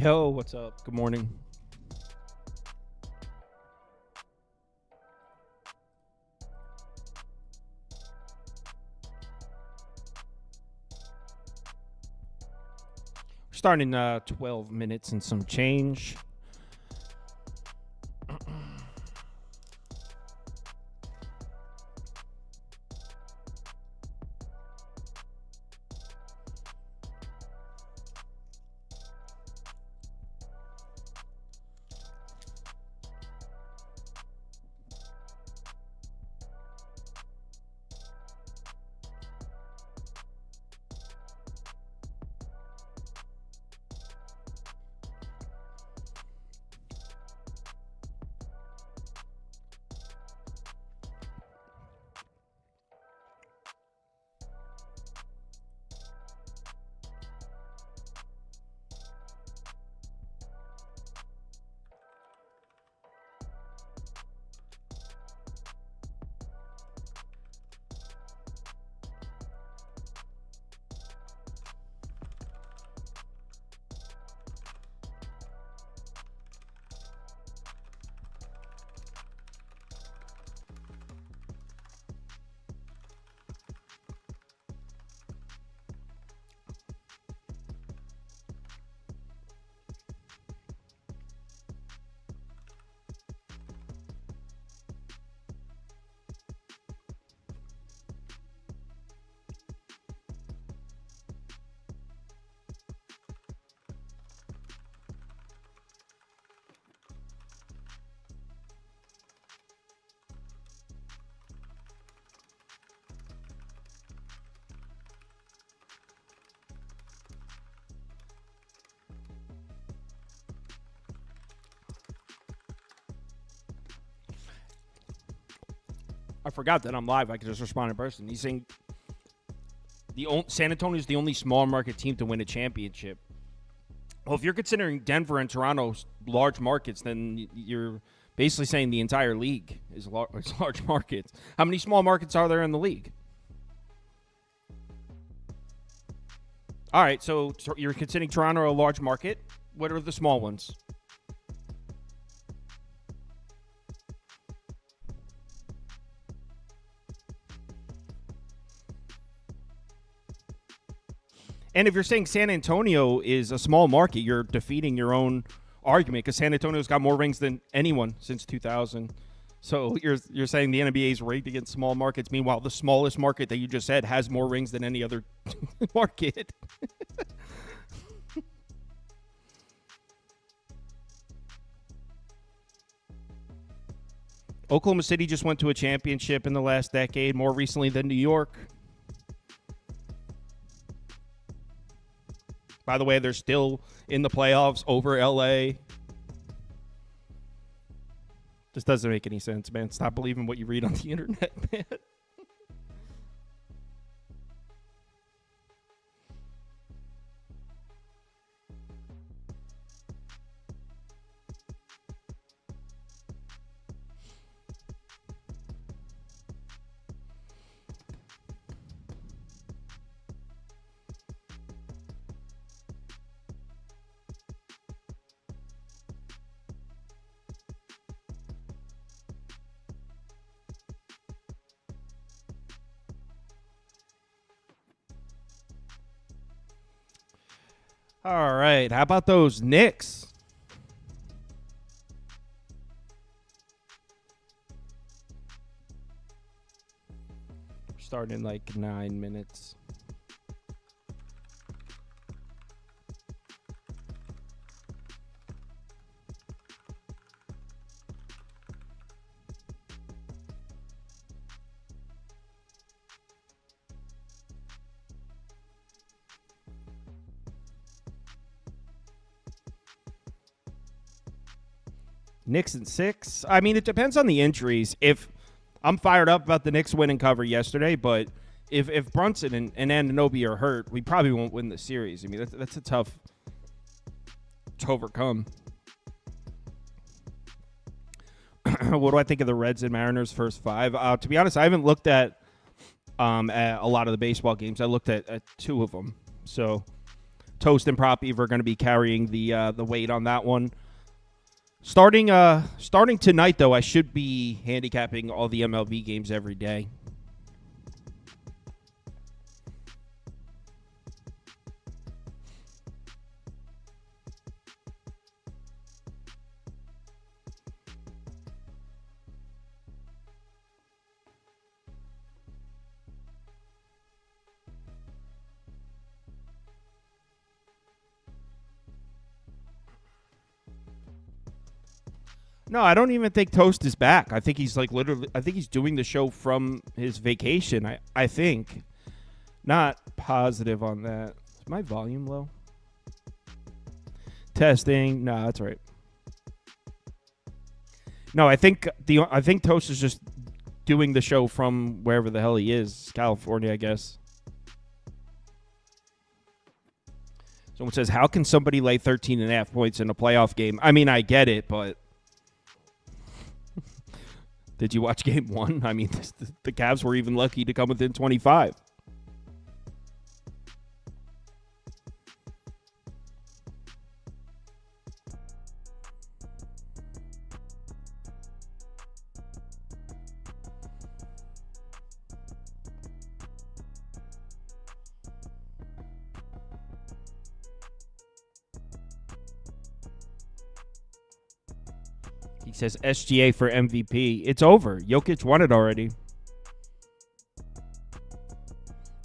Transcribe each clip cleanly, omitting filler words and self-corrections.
Yo, what's up? Good morning. We're starting in 12 minutes and some change. I forgot that I'm live. I could just respond in person. He's saying San Antonio is the only small market team to win a championship. Well, if you're considering Denver and Toronto large markets, then you're basically saying the entire league is large markets. How many small markets are there in the league? All right, so you're considering Toronto a large market. What are the small ones? And if you're saying San Antonio is a small market, you're defeating your own argument because San Antonio's got more rings than anyone since 2000. So you're saying the NBA is rigged against small markets. Meanwhile, the smallest market that you just said has more rings than any other market. Oklahoma City just went to a championship in the last decade, more recently than New York. By the way, they're still in the playoffs over LA. This doesn't make any sense, man. Stop believing what you read on the internet, man. All right. How about those Knicks? We're starting in like 9 minutes. Knicks and 6. I mean, it depends on the injuries. If I'm fired up about the Knicks winning cover yesterday, but if Brunson and Anunoby are hurt, we probably won't win the series. I mean, that's a tough to overcome. What do I think of the Reds and Mariners first 5? To be honest, I haven't looked at a lot of the baseball games. I looked at 2 of them. So Toast and Prop Beaver are going to be carrying the weight on that one. Starting tonight, though, I should be handicapping all the MLB games every day. No, I don't even think Toast is back. I think he's he's doing the show from his vacation. I think. Not positive on that. Is my volume low? Testing. No, that's right. No, I think Toast is just doing the show from wherever the hell he is. California, I guess. Someone says, how can somebody lay 13.5 points in a playoff game? I mean, I get it, but did you watch game one? I mean, the Cavs were even lucky to come within 25. He says SGA for MVP. It's over. Jokic won it already.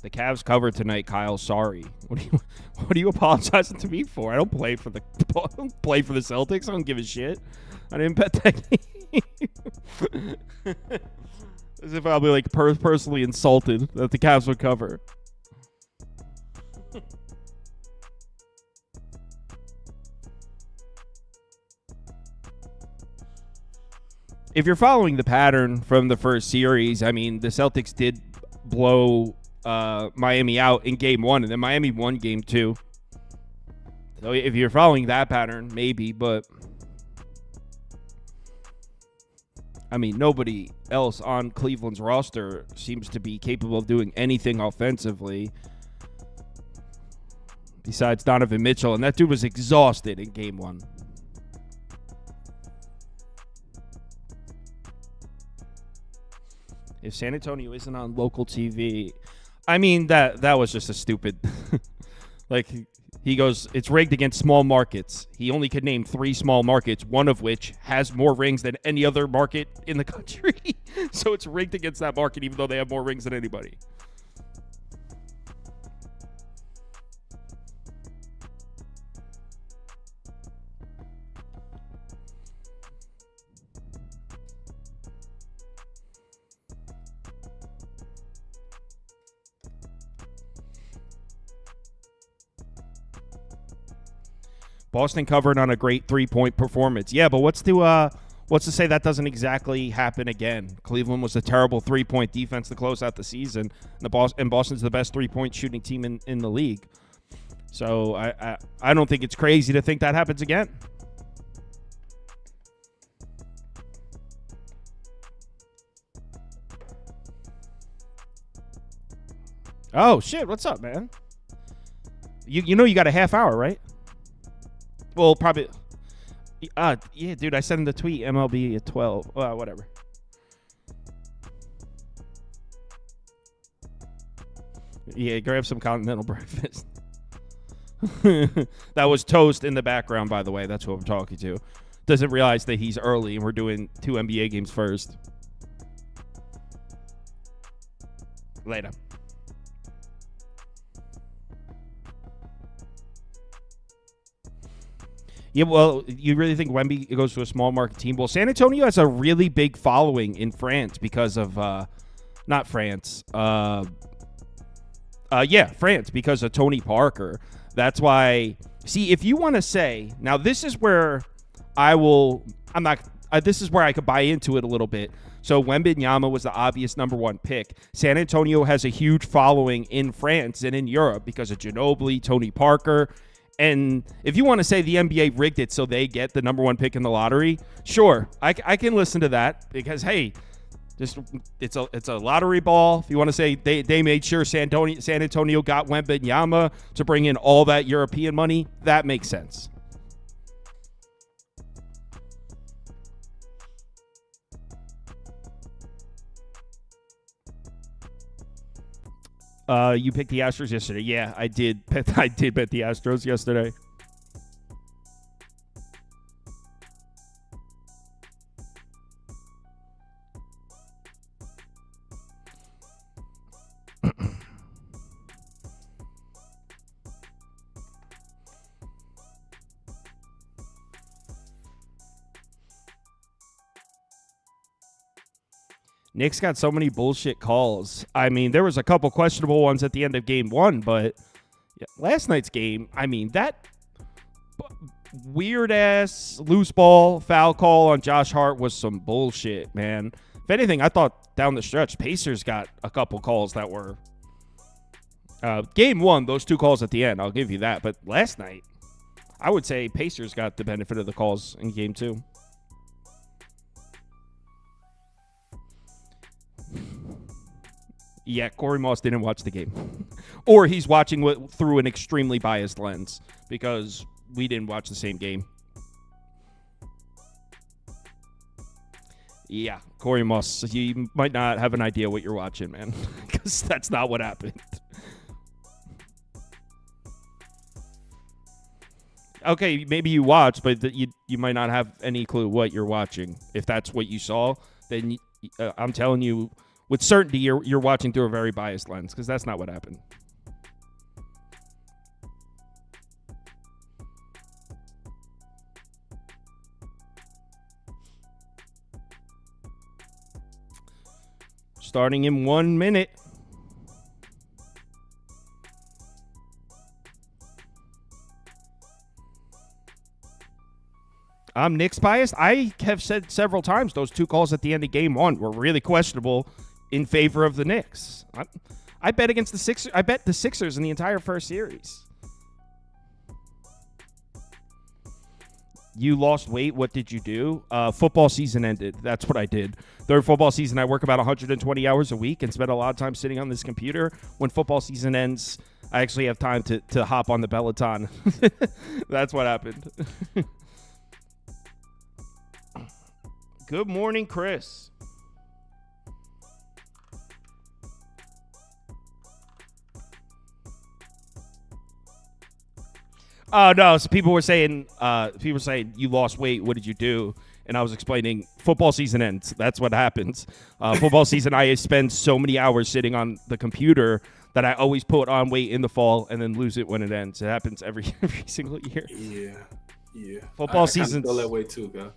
The Cavs covered tonight, Kyle. Sorry. What are you apologizing to me for? I don't play for the Celtics. I don't give a shit. I didn't bet that game. As if I'll be like personally insulted that the Cavs would cover. If you're following the pattern from the first series, I mean, the Celtics did blow Miami out in game one, and then Miami won game two. So if you're following that pattern, maybe, but I mean, nobody else on Cleveland's roster seems to be capable of doing anything offensively besides Donovan Mitchell, and that dude was exhausted in game one. If San Antonio isn't on local TV, I mean, that was just a stupid. Like, he goes, it's rigged against small markets. He only could name 3 small markets, one of which has more rings than any other market in the country. So it's rigged against that market, even though they have more rings than anybody. Boston covered on a great 3-point performance. Yeah, but what's to say that doesn't exactly happen again? Cleveland was a terrible 3-point defense to close out the season, and Boston's the best 3-point shooting team in the league. So I don't think it's crazy to think that happens again. Oh, shit. What's up, man? You know you got a half hour, right? Well, probably. Yeah, dude, I sent him the tweet, MLB at 12. Whatever. Yeah, grab some continental breakfast. That was Toast in the background, by the way. That's who I'm talking to. Doesn't realize that he's early and we're doing 2 NBA games first. Later. Yeah, well, you really think Wemby goes to a small market team? Well, San Antonio has a really big following in France because of, not France. France, because of Tony Parker. That's why, see, if you want to say, now this is where this is where I could buy into it a little bit. So Wembanyama was the obvious number 1 pick. San Antonio has a huge following in France and in Europe because of Ginobili, Tony Parker. And if you want to say the NBA rigged it so they get the number 1 pick in the lottery, sure, I can listen to that because, hey, Just it's a lottery ball. If you want to say they made sure San Antonio got Wembenyama to bring in all that European money, that makes sense. You picked the Astros yesterday. Yeah, I did. I did bet the Astros yesterday. Knicks got so many bullshit calls. I mean, there was a couple questionable ones at the end of game one, but last night's game, I mean, that weird-ass loose ball foul call on Josh Hart was some bullshit, man. If anything, I thought down the stretch, Pacers got a couple calls that were game one, those two calls at the end, I'll give you that. But last night, I would say Pacers got the benefit of the calls in game two. Yeah, Corey Moss didn't watch the game. Or he's watching through an extremely biased lens because we didn't watch the same game. Yeah, Corey Moss, you might not have an idea what you're watching, man, because that's not what happened. Okay, maybe you watched, but you might not have any clue what you're watching. If that's what you saw, then I'm telling you, with certainty, you're watching through a very biased lens because that's not what happened. Starting in 1 minute. I'm Knicks biased. I have said several times those two calls at the end of game one were really questionable in favor of the Knicks. I bet against the Sixers. I bet the Sixers in the entire first series. You lost weight. What did you do? Football season ended. That's what I did. During football season, I work about 120 hours a week and spend a lot of time sitting on this computer. When football season ends, I actually have time to hop on the Peloton. That's what happened. Good morning, Chris. Oh, no. So people were saying you lost weight. What did you do? And I was explaining football season ends. That's what happens. Football season, I spend so many hours sitting on the computer that I always put on weight in the fall and then lose it when it ends. It happens every single year. Yeah. Football season. I feel that way too, guy.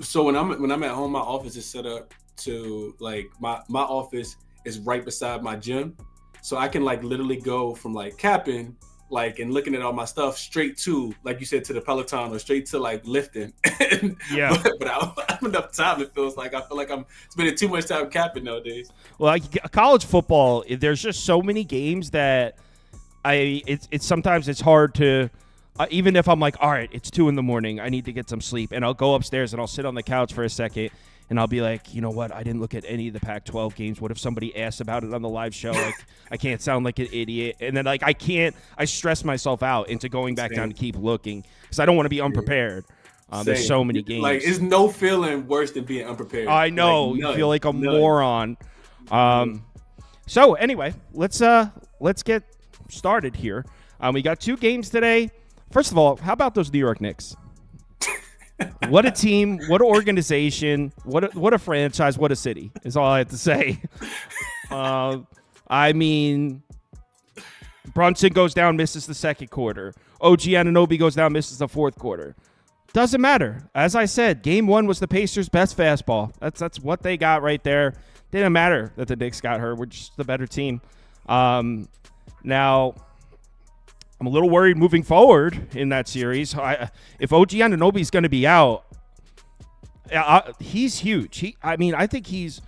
So when I'm at home, my office is set up to like my office is right beside my gym, so I can like literally go from like capping, like and looking at all my stuff straight to, like you said, to the Peloton or straight to like lifting. Yeah. but I don't have enough time. It feels like I feel like I'm spending too much time capping nowadays. Well, like college football, there's just so many games that it's sometimes it's hard to. Even if I'm like, all right, it's 2 a.m, I need to get some sleep, and I'll go upstairs and I'll sit on the couch for a second, and I'll be like, you know what? I didn't look at any of the Pac-12 games. What if somebody asked about it on the live show? Like, I can't sound like an idiot, and then like I stress myself out into going back down to keep looking because I don't want to be unprepared. There's so many games. Like, it's no feeling worse than being unprepared. I know. Like, you feel like a moron. So anyway, let's get started here. We got 2 games today. First of all, how about those New York Knicks? What a team, what an organization, what a franchise, what a city is all I have to say. I mean, Brunson goes down, misses the second quarter. OG Anunoby goes down, misses the fourth quarter. Doesn't matter. As I said, game 1 was the Pacers' best fastball. That's what they got right there. Didn't matter that the Knicks got hurt. We're just the better team. Now, I'm a little worried moving forward in that series. If OG Anunoby is going to be out, he's huge. I think he's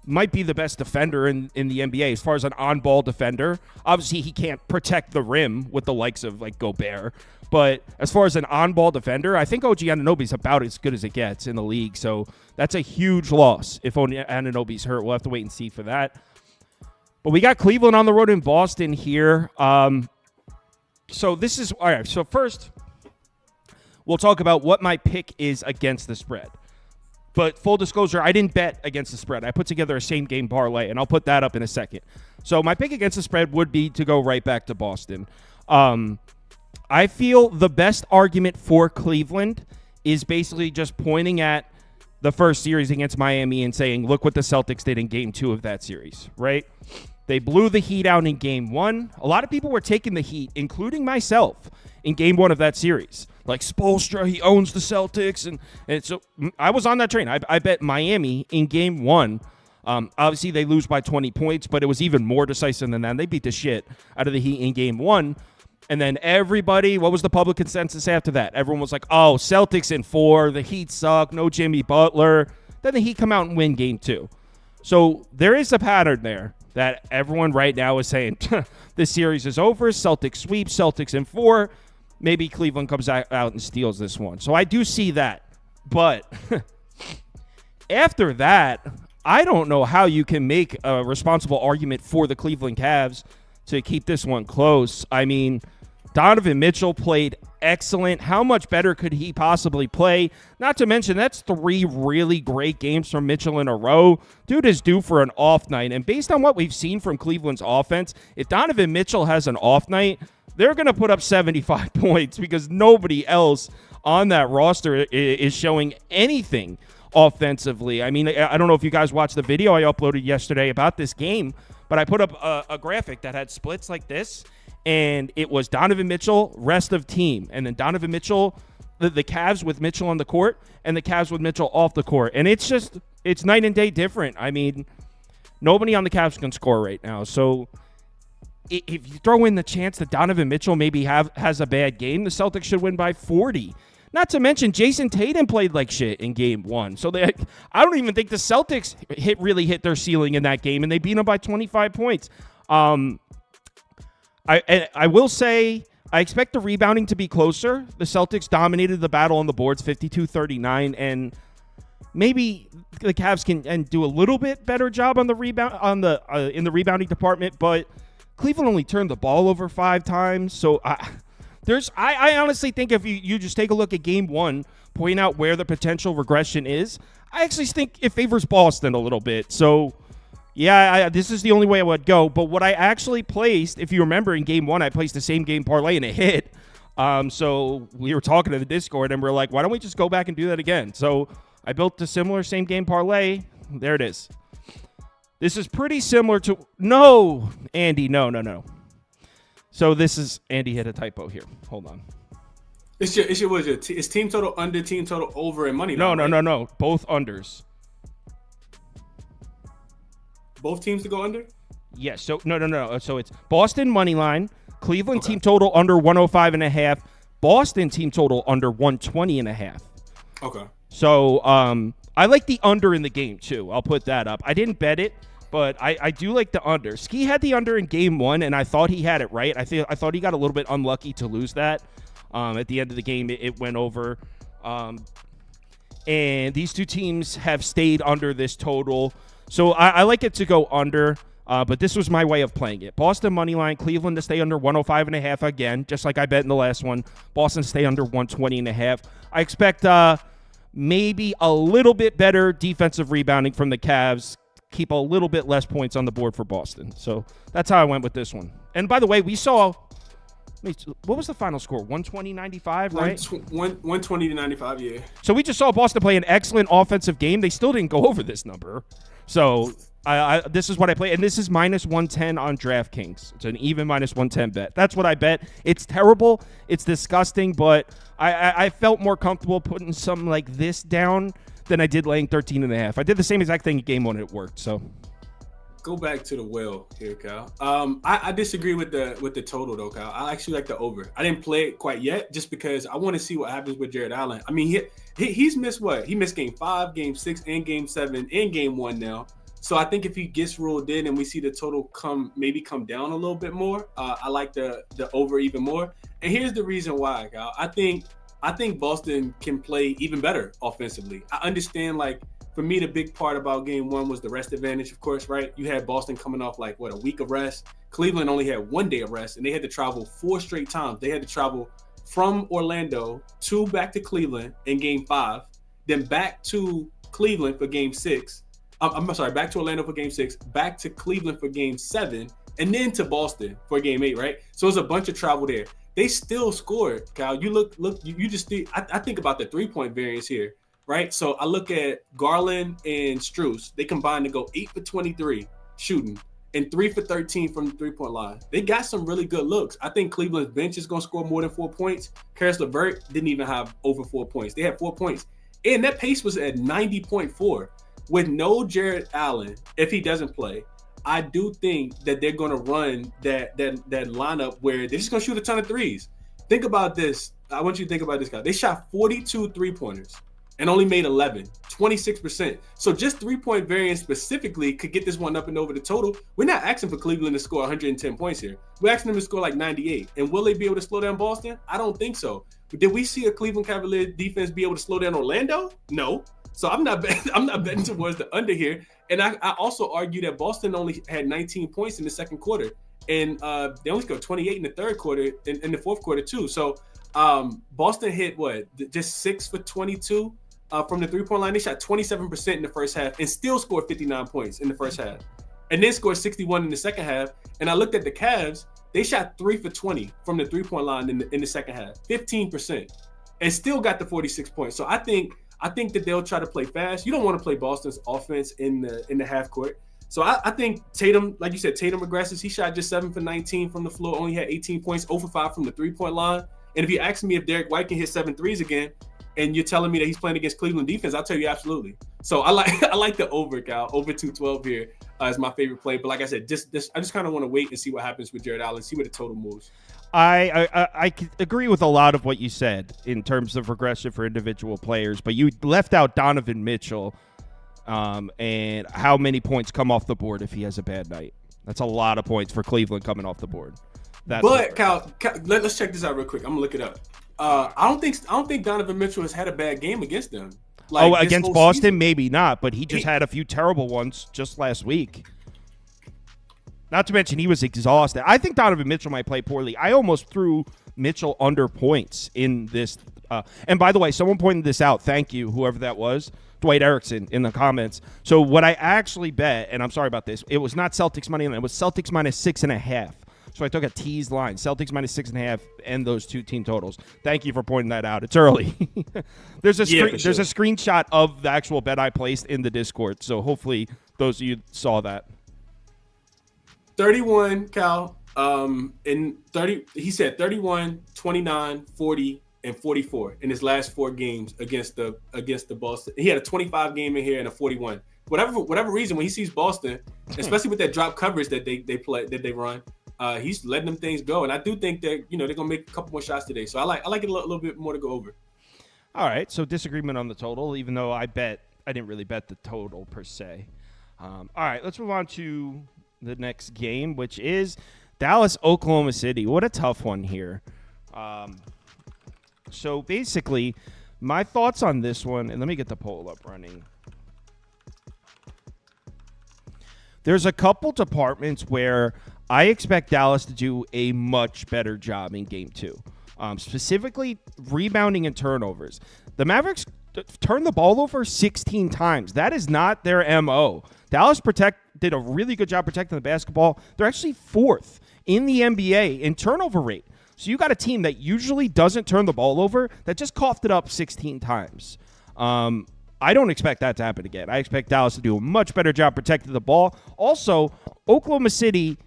might be the best defender in the NBA as far as an on-ball defender. Obviously, he can't protect the rim with the likes of like Gobert. But as far as an on-ball defender, I think OG Anunoby's about as good as it gets in the league. So that's a huge loss if Anunoby's hurt. We'll have to wait and see for that. But we got Cleveland on the road in Boston here. So this is all right. So first, we'll talk about what my pick is against the spread. But full disclosure, I didn't bet against the spread. I put together a same-game parlay, and I'll put that up in a second. So my pick against the spread would be to go right back to Boston. I feel the best argument for Cleveland is basically just pointing at the first series against Miami and saying, look what the Celtics did in Game 2 of that series, right? They blew the Heat out in Game 1. A lot of people were taking the Heat, including myself, in Game 1 of that series. Like Spoelstra, he owns the Celtics. And so I was on that train. I bet Miami in Game 1. Obviously, they lose by 20 points, but it was even more decisive than that. They beat the shit out of the Heat in Game 1. And then everybody, what was the public consensus after that? Everyone was like, oh, Celtics in 4. The Heat suck. No Jimmy Butler. Then the Heat come out and win Game 2. So there is a pattern there that everyone right now is saying, this series is over. Celtics sweep. Celtics in 4. Maybe Cleveland comes out and steals this one. So I do see that. But after that, I don't know how you can make a responsible argument for the Cleveland Cavs to keep this one close. I mean, Donovan Mitchell played excellent. How much better could he possibly play? Not to mention, that's 3 really great games from Mitchell in a row. Dude is due for an off night. And based on what we've seen from Cleveland's offense, if Donovan Mitchell has an off night, they're going to put up 75 points because nobody else on that roster is showing anything offensively. I mean, I don't know if you guys watched the video I uploaded yesterday about this game, but I put up a graphic that had splits like this, and it was Donovan Mitchell, rest of team, and then Donovan Mitchell, the Cavs with Mitchell on the court, and the Cavs with Mitchell off the court. And it's night and day different. I mean, nobody on the Cavs can score right now. So if you throw in the chance that Donovan Mitchell maybe has a bad game, the Celtics should win by 40. Not to mention, Jason Tatum played like shit in Game 1. So I don't even think the Celtics really hit their ceiling in that game, and they beat them by 25 points. I will say I expect the rebounding to be closer. The Celtics dominated the battle on the boards 52-39, and maybe the Cavs can do a little bit better job on the rebound in the rebounding department, but Cleveland only turned the ball over 5 times. So I honestly think if you just take a look at Game 1, point out where the potential regression is, I actually think it favors Boston a little bit. So, yeah, this is the only way I would go. But what I actually placed, if you remember in Game 1, I placed the same game parlay and it hit. So we were talking to the Discord and we're like, why don't we just go back and do that again? So I built a similar same game parlay. There it is. This is pretty similar to – no, Andy, no. So this is – Andy hit a typo here. Hold on. It's team total under, team total over, and money line. No. Both unders. Both teams to go under? Yes. So no. So it's Boston money line, Cleveland team total under 105.5, Boston team total under 120.5. Okay. So I like the under in the game too. I'll put that up. I didn't bet it, but I do like the under. Ski had the under in Game 1, and I thought he had it right. I thought he got a little bit unlucky to lose that. At the end of the game, it went over. And these two teams have stayed under this total. So I like it to go under, but this was my way of playing it. Boston money line, Cleveland to stay under 105.5 again, just like I bet in the last one. Boston stay under 120.5. I expect maybe a little bit better defensive rebounding from the Cavs. Keep a little bit less points on the board for Boston. So that's how I went with this one. And by the way, we saw, what was the final score? 120-95, right? 120-95, yeah. So we just saw Boston play an excellent offensive game. They still didn't go over this number. So this is what I play. And this is minus 110 on DraftKings. It's an even minus 110 bet. That's what I bet. It's terrible. It's disgusting. But I felt more comfortable putting something like this down than I did laying 13.5. I did the same exact thing in Game 1 and it worked. So go back to the well here, Kyle. I disagree with the total though, Kyle. I actually like the over. I didn't play it quite yet just because I want to see what happens with Jared Allen. I mean, he's missed what? He missed Game 5, Game 6, and Game 7, and Game 1 now. So I think if he gets ruled in and we see the total come down a little bit more, I like the over even more. And here's the reason why, Kyle. I think Boston can play even better offensively. I understand, like, for me, the big part about game one was the rest advantage, of course, right? You had Boston coming off like a week of rest. Cleveland only had 1 day of rest, and they had to travel 4 straight times. They had to travel from Orlando back to Cleveland in game 5, then back to Cleveland for game 6. I'm sorry, back to Orlando for game 6, back to Cleveland for game 7, and then to Boston for game 8, right? So it's a bunch of travel there. They still scored, Kyle. You you just think, I think about the 3-point variance here, right? So I look at Garland and Strus. They combined to go 8 for 23 shooting and 3 for 13 from the 3-point line. They got some really good looks. I think Cleveland's bench is going to score more than 4 points. Karis LeVert didn't even have over 4 points. They had 4 points. And that pace was at 90.4. With no Jared Allen, if he doesn't play, I do think that they're going to run that lineup where they're just going to shoot a ton of threes. Think about this. I want you to think about this, guy. They shot 42 3-pointers and only made 11, 26%. So just 3-point variance specifically could get this one up and over the total. We're not asking for Cleveland to score 110 points here. We're asking them to score like 98. And will they be able to slow down Boston? I don't think so. But did we see a Cleveland Cavaliers defense be able to slow down Orlando? No. So I'm not betting towards the under here. And I also argue that Boston only had 19 points in the second quarter. And they only scored 28 in the third quarter, in the fourth quarter too. So Boston hit just 6 for 22 from the 3-point line. They shot 27% in the first half and still scored 59 points in the first half. And then scored 61 in the second half. And I looked at the Cavs. They shot 3 for 20 from the 3-point line in the second half, 15%, and still got the 46 points. So I think that they'll try to play fast. You don't want to play Boston's offense in the half court. So I think Tatum, like you said, Tatum regresses. He shot just 7 for 19 from the floor, only had 18 points, 0 for 5 from the 3-point line. And if you ask me if Derek White can hit 7 threes again, and you're telling me that he's playing against Cleveland defense, I'll tell you absolutely. So I like the over, Cal. Over 212 here is my favorite play. But like I said, I just kind of want to wait and see what happens with Jared Allen, see where the total moves. I agree with a lot of what you said in terms of regression for individual players, but you left out Donovan Mitchell and how many points come off the board if he has a bad night. That's a lot of points for Cleveland coming off the board. But Cal, let's check this out real quick. I'm gonna look it up. I don't think Donovan Mitchell has had a bad game against them. Against Boston, season? Maybe not, but he just had a few terrible ones just last week. Not to mention he was exhausted. I think Donovan Mitchell might play poorly. I almost threw Mitchell under points in this. And by the way, someone pointed this out. Thank you, whoever that was. Dwight Erickson in the comments. So what I actually bet, and I'm sorry about this, it was not Celtics money line. It was Celtics minus 6.5. So I took a teased line, Celtics minus 6.5, and those two team totals. Thank you for pointing that out. It's early. There's a screenshot of the actual bet I placed in the Discord. So hopefully those of you saw that. 31, Cal. He said 31, 29, 40, and 44 in his last 4 games against the Boston. He had a 25 game in here and a 41. Whatever reason, when he sees Boston, especially with that drop coverage that they run, he's letting them things go. And I do think that they're gonna make a couple more shots today. So I like it a little bit more to go over. All right, so disagreement on the total, even though I didn't really bet the total per se. All right, let's move on to the next game, which is Dallas, Oklahoma City. What a tough one here. So basically, my thoughts on this one, and let me get the poll up running. There's a couple departments where I expect Dallas to do a much better job in Game 2, specifically rebounding and turnovers. The Mavericks turned the ball over 16 times. That is not their MO. Dallas did a really good job protecting the basketball. They're actually 4th in the NBA in turnover rate. So you got a team that usually doesn't turn the ball over that just coughed it up 16 times. I don't expect that to happen again. I expect Dallas to do a much better job protecting the ball. Also, Oklahoma City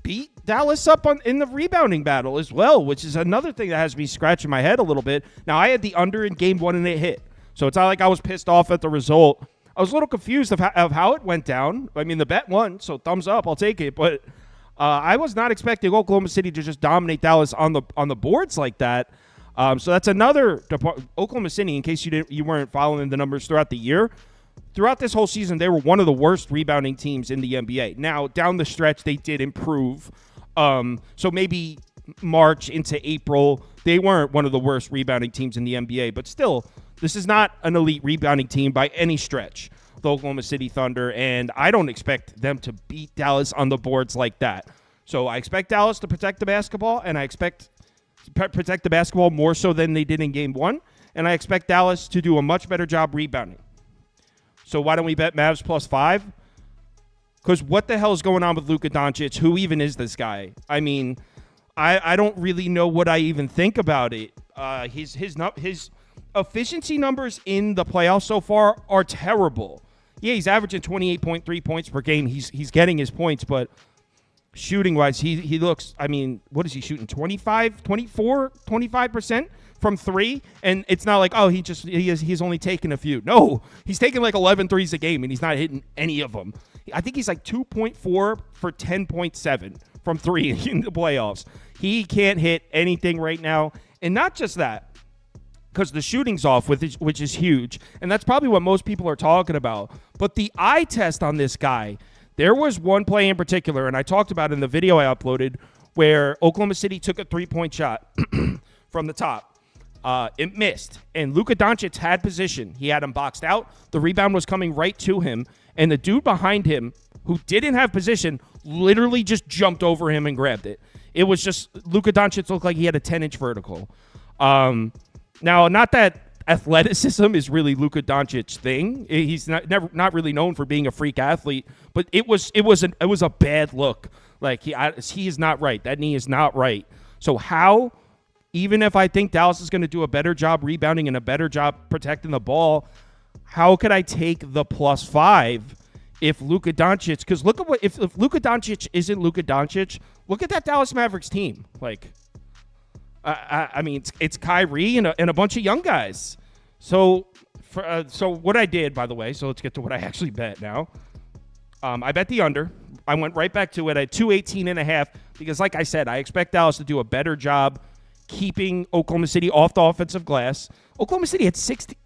beat Dallas up in the rebounding battle as well, which is another thing that has me scratching my head a little bit. Now, I had the under in Game 1 and it hit. So it's not like I was pissed off at the result. I was a little confused of how it went down. I mean, the bet won, so thumbs up, I'll take it. But I was not expecting Oklahoma City to just dominate Dallas on the boards like that. So that's another Oklahoma City, in case you weren't following the numbers throughout the year. throughout this whole season, they were one of the worst rebounding teams in the NBA. Now, down the stretch, they did improve. So maybe March into April, they weren't one of the worst rebounding teams in the NBA. But still, this is not an elite rebounding team by any stretch, the Oklahoma City Thunder. And I don't expect them to beat Dallas on the boards like that. So I expect Dallas to protect the basketball, and I expect to protect the basketball more so than they did in Game 1. And I expect Dallas to do a much better job rebounding. So why don't we bet Mavs +5? Because what the hell is going on with Luka Doncic? Who even is this guy? I mean, I don't really know what I even think about it. His efficiency numbers in the playoffs so far are terrible. Yeah, he's averaging 28.3 points per game. He's getting his points, but shooting-wise, he looks, I mean, what is he shooting? 25% from three? And it's not like, oh, he's only taken a few. No, he's taking like 11 threes a game, and he's not hitting any of them. I think he's like 2.4 for 10.7 from three in the playoffs. He can't hit anything right now. And not just that, because the shooting's off, which is huge. And that's probably what most people are talking about. But the eye test on this guy, there was one play in particular, and I talked about it in the video I uploaded, where Oklahoma City took a three-point shot from the top. It missed, and Luka Doncic had position. He had him boxed out. The rebound was coming right to him, and the dude behind him, who didn't have position, literally just jumped over him and grabbed it. It was just Luka Doncic looked like he had a 10-inch vertical. Now, not that athleticism is really Luka Doncic's thing. He's not really known for being a freak athlete, but it was a bad look. Like he is not right. That knee is not right. So how, even if I think Dallas is going to do a better job rebounding and a better job protecting the ball, how could I take the +5 if Luka Doncic? Because look at what if Luka Doncic isn't Luka Doncic. Look at that Dallas Mavericks team. Like, I mean, it's Kyrie and a bunch of young guys. So what I did, by the way, so let's get to what I actually bet now. I bet the under. I went right back to it at 218.5 because, like I said, I expect Dallas to do a better job keeping Oklahoma City off the offensive glass. Oklahoma City had 16.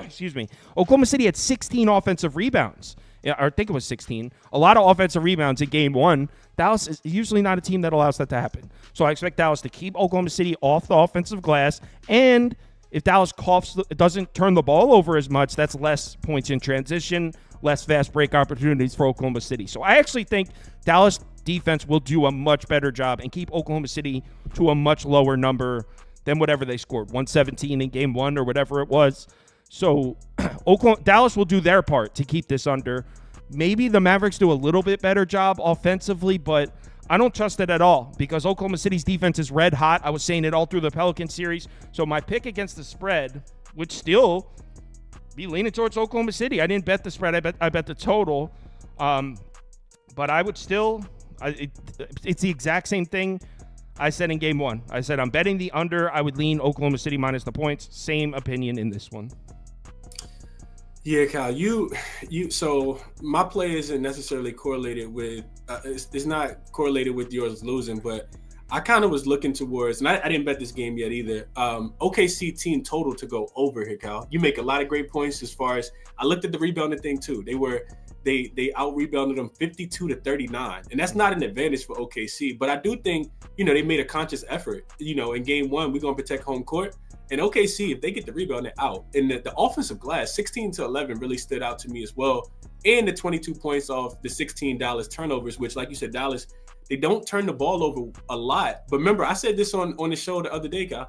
Excuse me. Oklahoma City had 16 offensive rebounds. I think it was 16. A lot of offensive rebounds in Game 1. Dallas is usually not a team that allows that to happen. So I expect Dallas to keep Oklahoma City off the offensive glass. And if Dallas doesn't turn the ball over as much, that's less points in transition, less fast break opportunities for Oklahoma City. So I actually think Dallas defense will do a much better job and keep Oklahoma City to a much lower number than whatever they scored, 117 in Game 1 or whatever it was. So Dallas will do their part to keep this under. Maybe the Mavericks do a little bit better job offensively, but I don't trust it at all because Oklahoma City's defense is red hot. I was saying it all through the Pelican series. So my pick against the spread would still be leaning towards Oklahoma City. I didn't bet the spread. I bet the total. But I would still it's the exact same thing I said in Game 1. I said I'm betting the under. I would lean Oklahoma City minus the points. Same opinion in this one. Yeah, Kyle, you. So my play isn't necessarily correlated with. It's not correlated with yours losing, but I kind of was looking towards, and I didn't bet this game yet either. OKC team total to go over here, Kyle. You make a lot of great points as far as I looked at the rebounding thing too. They out rebounded them 52-39, and that's not an advantage for OKC. But I do think they made a conscious effort. In Game 1, we're gonna protect home court. And OKC, if they get the rebound, they're out. And the offensive glass, 16-11, really stood out to me as well. And the 22 points off the 16 Dallas turnovers, which, like you said, Dallas, they don't turn the ball over a lot. But remember, I said this on the show the other day, Kyle.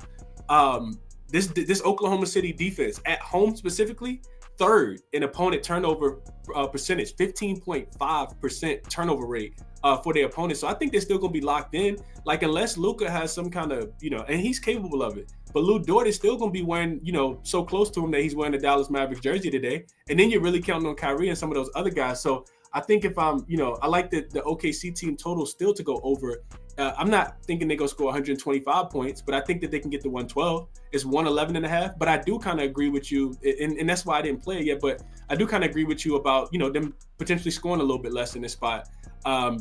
This Oklahoma City defense, at home specifically, third in opponent turnover percentage, 15.5% turnover rate for their opponents. So I think they're still going to be locked in. Like, unless Luka has some kind of, and he's capable of it. But Lou Dort is still going to be wearing, so close to him that he's wearing the Dallas Mavericks jersey today. And then you're really counting on Kyrie and some of those other guys. So I think if I'm, I like the OKC team total still to go over. I'm not thinking they're going to score 125 points, but I think that they can get to 112. It's 111.5. But I do kind of agree with you, and that's why I didn't play it yet. But I do kind of agree with you about, them potentially scoring a little bit less in this spot.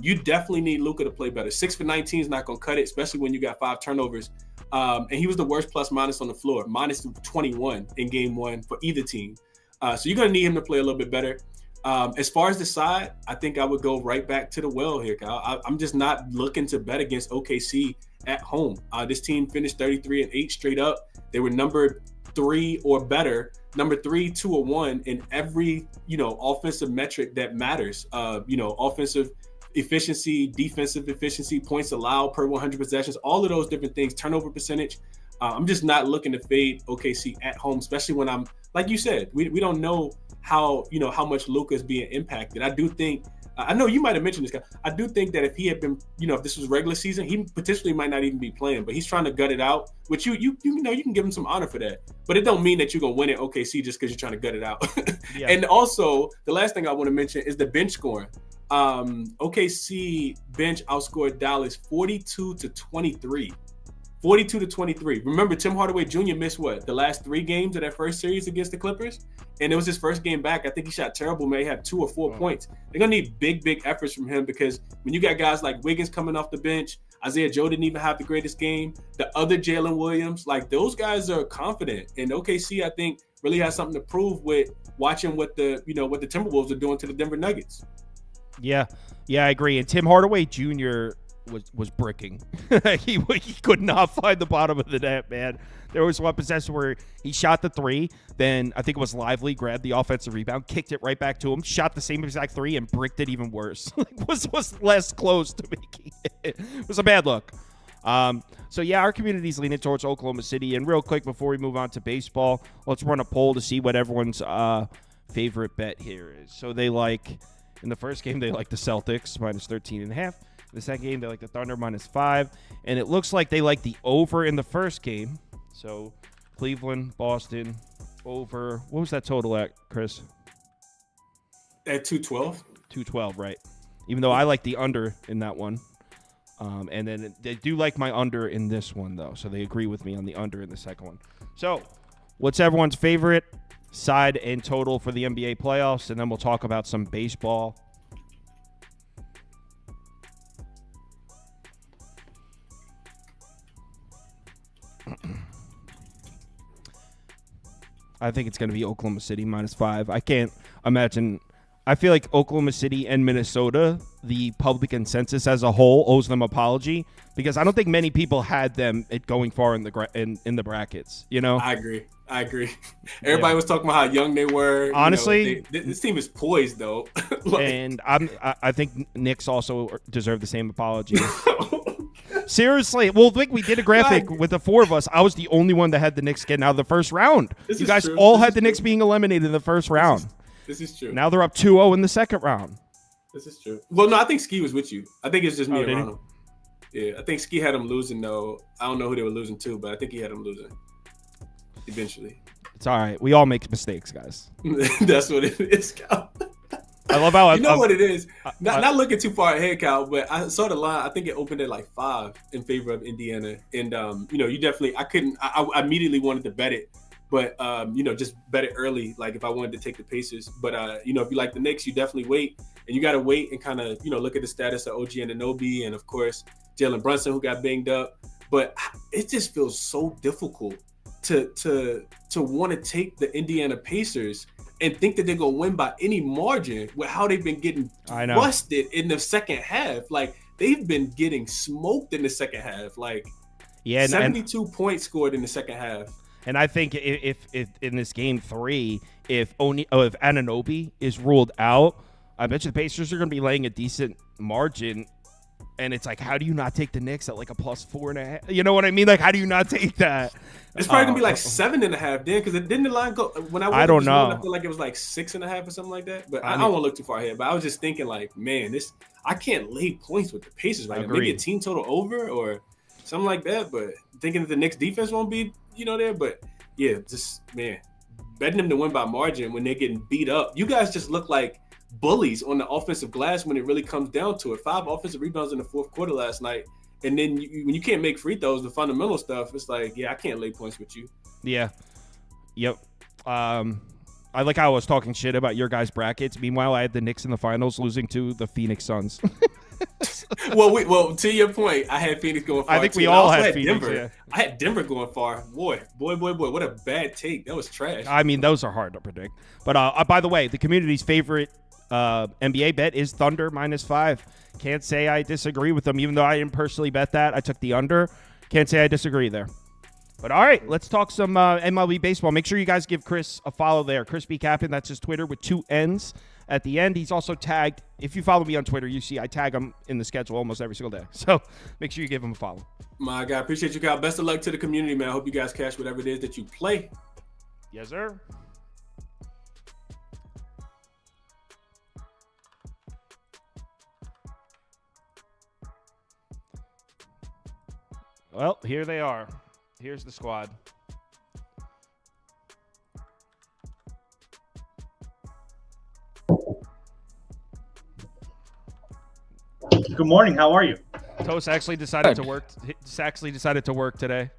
You definitely need Luka to play better. 6 for 19 is not going to cut it, especially when you got 5 turnovers. And he was the worst plus minus on the floor, minus 21 in Game 1 for either team. So you're going to need him to play a little bit better. As far as the side, I think I would go right back to the well here, Kyle. I'm just not looking to bet against OKC at home. This team finished 33-8 straight up. They were number 3 or better, number 3, 2, or 1 in every, offensive metric that matters. Offensive efficiency, defensive efficiency, points allowed per 100 possessions, all of those different things, turnover percentage. I'm just not looking to fade OKC at home, especially when I'm, like you said, we don't know how much Luka is being impacted. I do think, I know you might have mentioned this guy. I do think that if he had been, if this was regular season, he potentially might not even be playing, but he's trying to gut it out, which you can give him some honor for that. But it don't mean that you're going to win at OKC just because you're trying to gut it out. Yeah. And also, the last thing I want to mention is the bench scoring. OKC bench outscored Dallas 42-23. 42-23. Remember, Tim Hardaway Jr. missed the last 3 games of that first series against the Clippers? And it was his first game back. I think he shot terrible, may have 2 or 4 points. They're going to need big efforts from him because when you got guys like Wiggins coming off the bench, Isaiah Joe didn't even have the greatest game. The other Jalen Williams, those guys are confident. And OKC, I think, really has something to prove with watching what the Timberwolves are doing to the Denver Nuggets. Yeah, I agree. And Tim Hardaway Jr. was bricking. he could not find the bottom of the net, man. There was one possession where he shot the 3, then I think it was Lively, grabbed the offensive rebound, kicked it right back to him, shot the same exact 3, and bricked it even worse. was less close to making it. It was a bad look. So yeah, our community's leaning towards Oklahoma City. And real quick, before we move on to baseball, let's run a poll to see what everyone's favorite bet here is. So in the first game, they like the Celtics, minus 13.5. The second game, they like the Thunder, minus 5. And it looks like they like the over in the first game. So Cleveland, Boston, over. What was that total at, Chris? At 212. 212, right. Even though I like the under in that one. And then they do like my under in this one, though. So they agree with me on the under in the second one. So what's everyone's favorite side and total for the NBA playoffs? And then we'll talk about some baseball. I think it's going to be Oklahoma City minus 5. I can't imagine. I feel like Oklahoma City and Minnesota, the public consensus as a whole, owes them apology because I don't think many people had them going far in the brackets. I agree. Everybody was talking about how young they were. Honestly, this team is poised though. And I think Knicks also deserve the same apology. Seriously. Well, we did a graphic with the 4 of us. I was the only one that had the Knicks getting out of the first round. You guys all had the Knicks being eliminated in the first round. This is true. Now they're up 2-0 in the second round. This is true. Well, no, I think Ski was with you. I think it's just me and Ronald. Yeah, I think Ski had them losing, though. I don't know who they were losing to, but I think he had them losing eventually. It's all right. We all make mistakes, guys. That's what it is, Cal. I love how what it is. Not looking too far ahead, Cal, but I saw the line. I think it opened at 5 in favor of Indiana, and you definitely. I immediately wanted to bet it, but just bet it early. Like if I wanted to take the Pacers, but if you like the Knicks, you definitely wait, and you got to wait and kind of look at the status of OG Anunoby, and of course Jalen Brunson who got banged up. But it just feels so difficult to want to take the Indiana Pacers and think that they're going to win by any margin with how they've been getting busted in the second half. Like, they've been getting smoked in the second half. 72 points scored in the second half. And I think if in this game 3, if Anunoby is ruled out, I bet you the Pacers are going to be laying a decent margin. And it's how do you not take the Knicks at a plus 4.5? You know what I mean? How do you not take that? It's probably gonna be 7.5 then, because didn't the line go when I don't know. I feel like it was 6.5 or something like that. But I don't want to look too far ahead. But I was just thinking man, I can't lay points with the Pacers right now. Maybe a team total over or something like that. But thinking that the Knicks defense won't be there. But yeah, just betting them to win by margin when they're getting beat up. You guys just look like bullies on the offensive glass when it really comes down to it. 5 offensive rebounds in the fourth quarter last night. And then when you can't make free throws, the fundamental stuff, it's I can't lay points with you. Yeah. Yep. I like how I was talking shit about your guys' brackets. Meanwhile, I had the Knicks in the finals losing to the Phoenix Suns. Well, to your point, I had Phoenix going far. I think too. we I all also had Phoenix. Denver. Yeah. I had Denver going far. Boy, what a bad take. That was trash. I mean, those are hard to predict. But by the way, the community's favorite NBA bet is Thunder -5. Can't say I disagree with them, even though I didn't personally bet that. I took the under. Can't say I disagree there. But all right, let's talk some MLB baseball. Make sure you guys give Chris a follow there. ChrisBeCappinn, that's his Twitter with 2 N's at the end. He's also tagged. If you follow me on Twitter, you see I tag him in the schedule almost every single day. So make sure you give him a follow. My God, appreciate you guys. Best of luck to the community, man. I hope you guys cash whatever it is that you play. Yes, sir. Well, here they are. Here's the squad. Good morning. How are you? Toast actually decided to work. Actually decided to work today.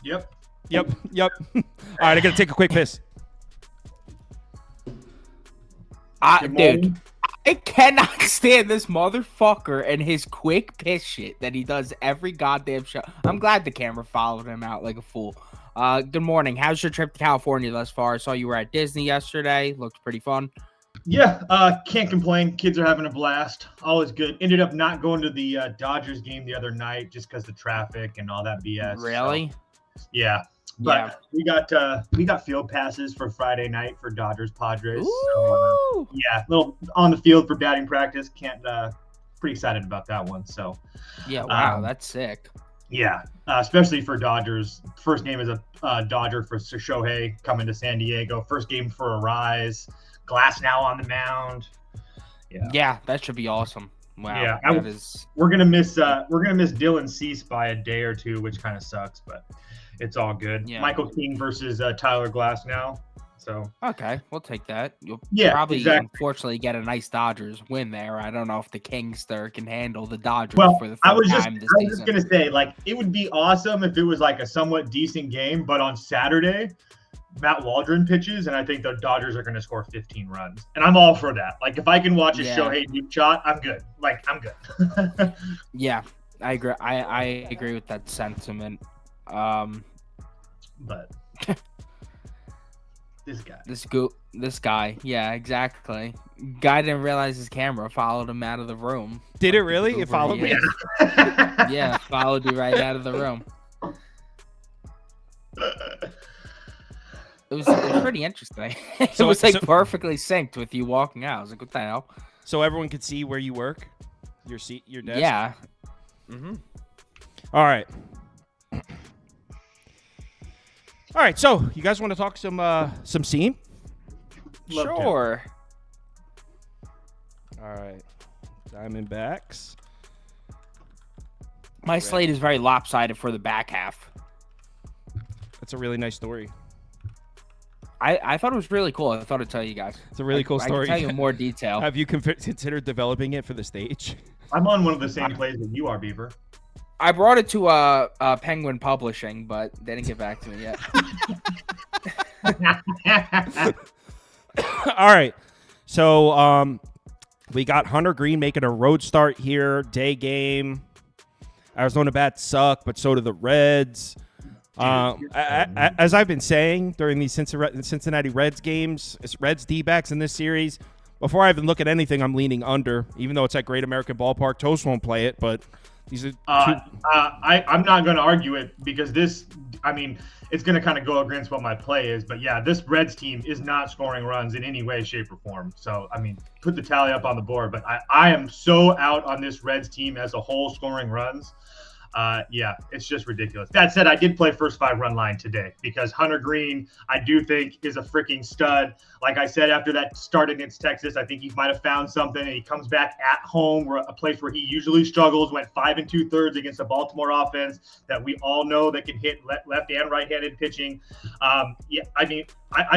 Yep. Yep. All right, I gotta take a quick piss. Dude, I cannot stand this motherfucker and his quick piss shit that he does every goddamn show. I'm glad the camera followed him out like a fool. Good morning. How's your trip to California thus far? I saw you were at Disney yesterday. Looked pretty fun. Yeah, can't complain. Kids are having a blast. Always good. Ended up not going to the Dodgers game the other night just because the traffic and all that BS. Really? So, yeah. But we got field passes for Friday night for Dodgers Padres. So, yeah, little on the field for batting practice. Pretty excited about that one. So yeah, wow, that's sick. Yeah, especially for Dodgers. First game is a Dodger for Shohei coming to San Diego. First game for Arise. Glass now on the mound. Yeah, that should be awesome. Wow. Yeah, we're gonna miss Dylan Cease by a day or two, which kind of sucks, but it's all good. Yeah. Michael King versus Tyler Glass now. So okay, we'll take that. You'll probably unfortunately get a nice Dodgers win there. I don't know if the Kingster can handle the Dodgers for the first time this season. I was just gonna say, like, it would be awesome if it was like a somewhat decent game, but on Saturday, Matt Waldron pitches, and I think the Dodgers are going to score 15 runs. And I'm all for that. Like, if I can watch a Shohei deep shot, I'm good. Like, I'm good. Yeah, I agree. I agree with that sentiment. But this guy. Yeah, exactly. Guy didn't realize his camera followed him out of the room. Did it really? It followed me? Yeah, followed you right out of the room. It was pretty interesting. It was perfectly synced with you walking out. I was like, what the hell? So everyone could see where you work? Your seat, your desk? Yeah. Mm-hmm. All right. All right, so you guys want to talk some scene? Sure. All right. Diamondbacks. My slate is very lopsided for the back half. That's a really nice story. I thought it was really cool. I thought I'd tell you guys. It's a really cool story. I can tell you more detail. Have you considered developing it for the stage? I'm on one of the same plays that you are, Beaver. I brought it to Penguin Publishing, but they didn't get back to me yet. All right. So we got Hunter Green making a road start here. Day game. Arizona bats suck, but so do the Reds. As I've been saying during these Cincinnati Reds games, it's Reds D-backs in this series. Before I even look at anything, I'm leaning under, even though it's at Great American Ballpark. Toast won't play it, but these are I'm not going to argue it because it's going to kind of go against what my play is. But yeah, this Reds team is not scoring runs in any way, shape, or form. So, put the tally up on the board. But I am so out on this Reds team as a whole scoring runs. Yeah, it's just ridiculous. That said, I did play first 5 run line today because Hunter Green, I do think, is a freaking stud. Like I said, after that start against Texas, I think he might have found something, and he comes back at home, a place where he usually struggles, went 5 2/3 against a Baltimore offense that we all know that can hit left and right-handed pitching. I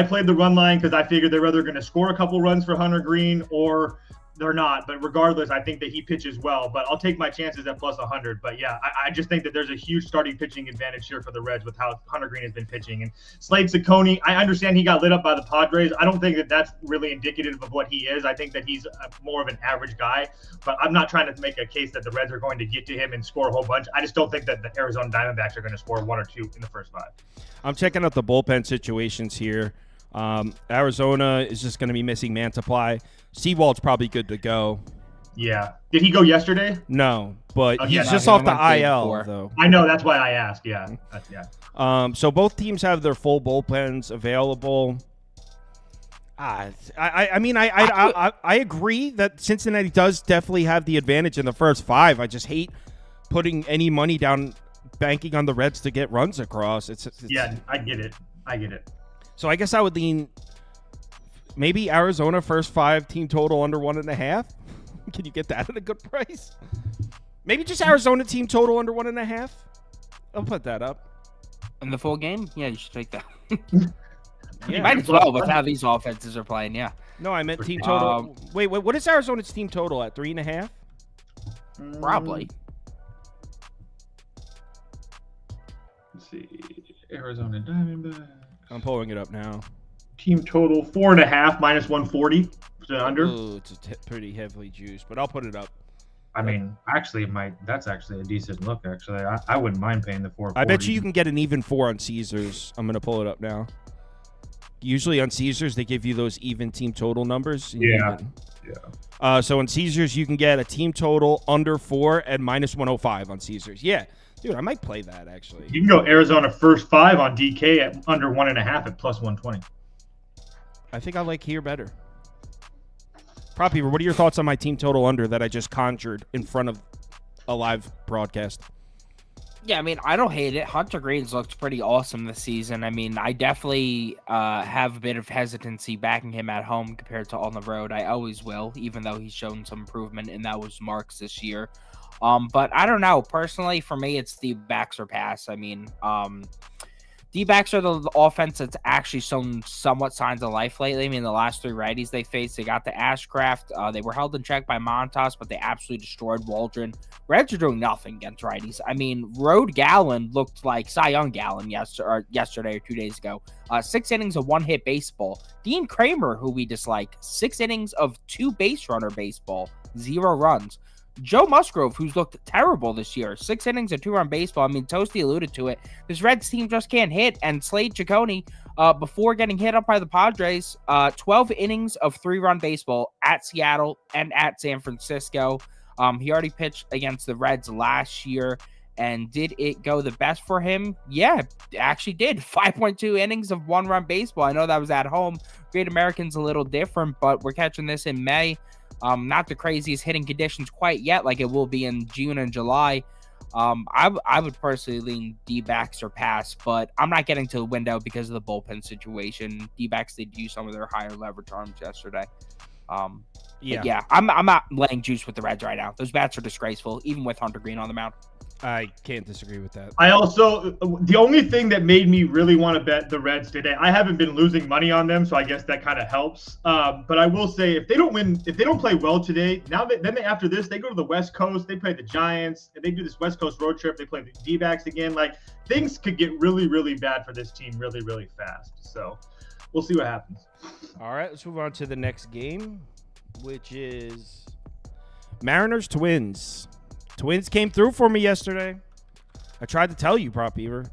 played the run line because I figured they're either going to score a couple runs for Hunter Green or they're not. But regardless, I think that he pitches well. But I'll take my chances at plus 100. But yeah, I just think that there's a huge starting pitching advantage here for the Reds with how Hunter Green has been pitching. And Slade Cecconi, I understand he got lit up by the Padres. I don't think that that's really indicative of what he is. I think that he's more of an average guy. But I'm not trying to make a case that the Reds are going to get to him and score a whole bunch. I just don't think that the Arizona Diamondbacks are going to score 1 or 2 in the first 5. I'm checking out the bullpen situations here. Arizona is just going to be missing Mantiply. Sewald's probably good to go. Yeah. Did he go yesterday? No, but he's yeah, just off the IL, though. I know. That's why I asked. Yeah. So both teams have their full bullpens available. I agree that Cincinnati does definitely have the advantage in the first 5. I just hate putting any money down, banking on the Reds to get runs across. It's yeah, I get it. So I guess I would lean maybe Arizona first 5 team total under 1.5. Can you get that at a good price? Maybe just Arizona team total under 1.5. I'll put that up. In the full game? Yeah, you should take that. Yeah. Might as well with how these offenses are playing, yeah. No, I meant team total. Wait, what is Arizona's team total at? 3.5? Probably. Let's see. Arizona Diamondbacks. I'm pulling it up now. Team total 4.5 minus 140 under. Ooh, it's pretty heavily juiced, but I'll put it up. I mean, actually, that's actually a decent look. Actually, I wouldn't mind paying the 440. I bet you can get an even 4 on Caesars. I'm gonna pull it up now. Usually on Caesars they give you those even team total numbers. Yeah. So on Caesars you can get a team total under 4 at minus 105 on Caesars. Yeah. Dude, I might play that, actually. You can go Arizona first 5 on DK at under 1.5 at plus 120. I think I like here better. Prop Beaver, what are your thoughts on my team total under that I just conjured in front of a live broadcast? Yeah, I mean, I don't hate it. Hunter Green's looked pretty awesome this season. I mean, I definitely have a bit of hesitancy backing him at home compared to on the road. I always will, even though he's shown some improvement, and that was Marks this year. But I don't know. Personally, for me, it's D-backs or pass. I mean, D-backs are the offense that's actually shown somewhat signs of life lately. I mean, the last 3 righties they faced, they got the Ashcraft. They were held in check by Montas, but they absolutely destroyed Waldron. Reds are doing nothing against righties. I mean, Rode Gallen looked like Cy Young Gallen yesterday or 2 days ago. 6 innings of 1-hit baseball. Dean Kramer, who we dislike, 6 innings of 2 base runner baseball, 0 runs. Joe Musgrove, who's looked terrible this year, 6 innings of 2-run baseball. I mean, Toasty alluded to it. This Reds team just can't hit. And Slade Cecconi, before getting hit up by the Padres, 12 innings of 3-run baseball at Seattle and at San Francisco. He already pitched against the Reds last year. And did it go the best for him? Yeah, it actually did. 5.2 innings of 1-run baseball. I know that was at home. Great American's a little different, but we're catching this in May. Not the craziest hitting conditions quite yet, like it will be in June and July. I would personally lean D-backs or pass, but I'm not getting to the window because of the bullpen situation. D-backs did use some of their higher leverage arms yesterday. Yeah, I'm not laying juice with the Reds right now. Those bats are disgraceful, even with Hunter Green on the mound. I can't disagree with that. I also, the only thing that made me really want to bet the Reds today, I haven't been losing money on them, so I guess that kind of helps. But I will say, if they don't play well today, after this, they go to the West Coast, they play the Giants, and they do this West Coast road trip, they play the D-backs again. Like, things could get really, really bad for this team really, really fast. So we'll see what happens. All right, let's move on to the next game, which is Mariners Twins. Twins came through for me yesterday. I tried to tell you, Prop Beaver.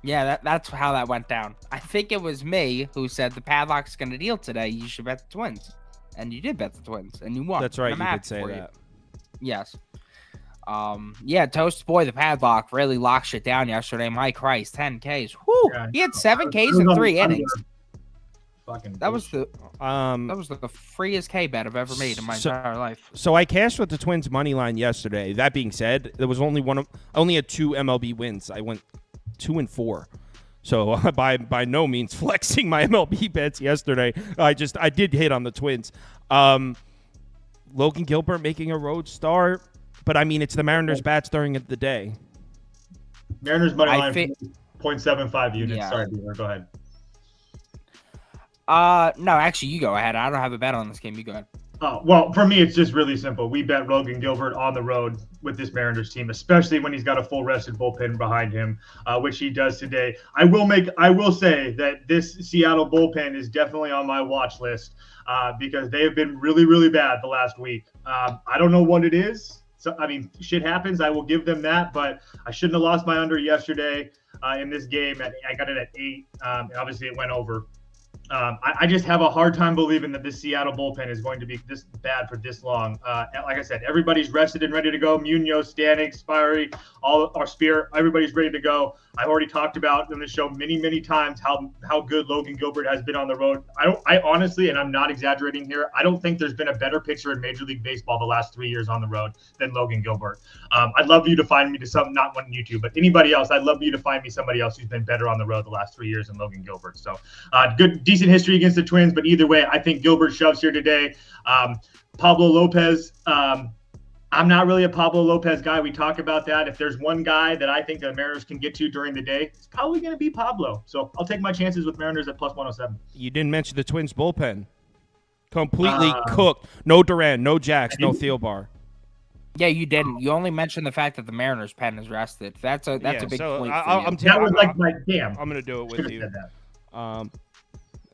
Yeah, that's how that went down. I think it was me who said the padlock's going to deal today. You should bet the Twins. And you did bet the Twins, and you won. That's right, you did say that. Yes. Yeah, Toast Boy, the padlock, really locked shit down yesterday. My Christ, 10 Ks. Whew. Yeah, he had 7 Ks in 3 innings. That was the freest K bet I've ever made in my entire life. So I cashed with the Twins money line yesterday. That being said, there was only had 2 MLB wins. I went 2-4. So by no means flexing my MLB bets yesterday. I did hit on the Twins. Logan Gilbert making a road start, but I mean it's the Mariners bats during the day. Mariners money line 0.75 units. Yeah. Sorry, Beaver, go ahead. No, actually, you go ahead. I don't have a bet on this game. You go ahead. Well, for me, it's just really simple. We bet Logan Gilbert on the road with this Mariners team, especially when he's got a full rested bullpen behind him, which he does today. I will say that this Seattle bullpen is definitely on my watch list because they have been really, really bad the last week. I don't know what it is. So, I mean, shit happens. I will give them that, but I shouldn't have lost my under yesterday in this game. I got it at 8. And obviously, it went over. I just have a hard time believing that this Seattle bullpen is going to be this bad for this long. Like I said, everybody's rested and ready to go. Munoz, Stanek, Spirey, all our Spear, everybody's ready to go. I've already talked about in the show many times how good Logan Gilbert has been on the road. I honestly, and I'm not exaggerating here, I don't think there's been a better pitcher in Major League Baseball the last 3 years on the road than Logan Gilbert. I'd love you to find me not on YouTube, but anybody else. I'd love you to find me somebody else who's been better on the road the last 3 years than Logan Gilbert. So decent history against the Twins, but either way, I think Gilbert shoves here today. Pablo Lopez, I'm not really a Pablo Lopez guy. We talk about that. If there's one guy that I think the Mariners can get to during the day, it's probably going to be Pablo. So I'll take my chances with Mariners at plus 107. You didn't mention the Twins bullpen. Completely cooked. No Duran, no Jax, no Thielbar. Yeah, you didn't. You only mentioned the fact that the Mariners pen is rested. That's a big point. That was like my damn. I'm going to do it with you.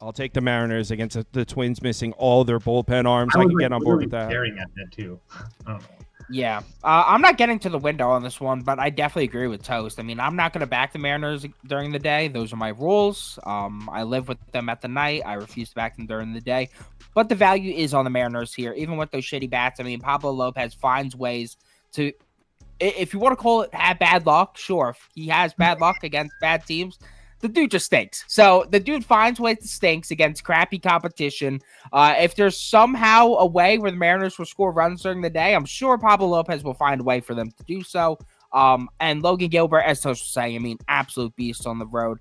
I'll take the Mariners against the Twins missing all their bullpen arms. I can get on board with that. Staring at that too. I don't know. Yeah, I'm not getting to the window on this one, but I definitely agree with Toast. I mean, I'm not going to back the Mariners during the day. Those are my rules. I live with them at the night. I refuse to back them during the day. But the value is on the Mariners here, even with those shitty bats. I mean, Pablo Lopez finds ways to, if you want to call it have bad luck, sure. If he has bad luck against bad teams, the dude just stinks. So the dude finds ways to stinks against crappy competition. If there's somehow a way where the Mariners will score runs during the day, I'm sure Pablo Lopez will find a way for them to do so. And Logan Gilbert, as Tosh was saying, I mean, absolute beast on the road.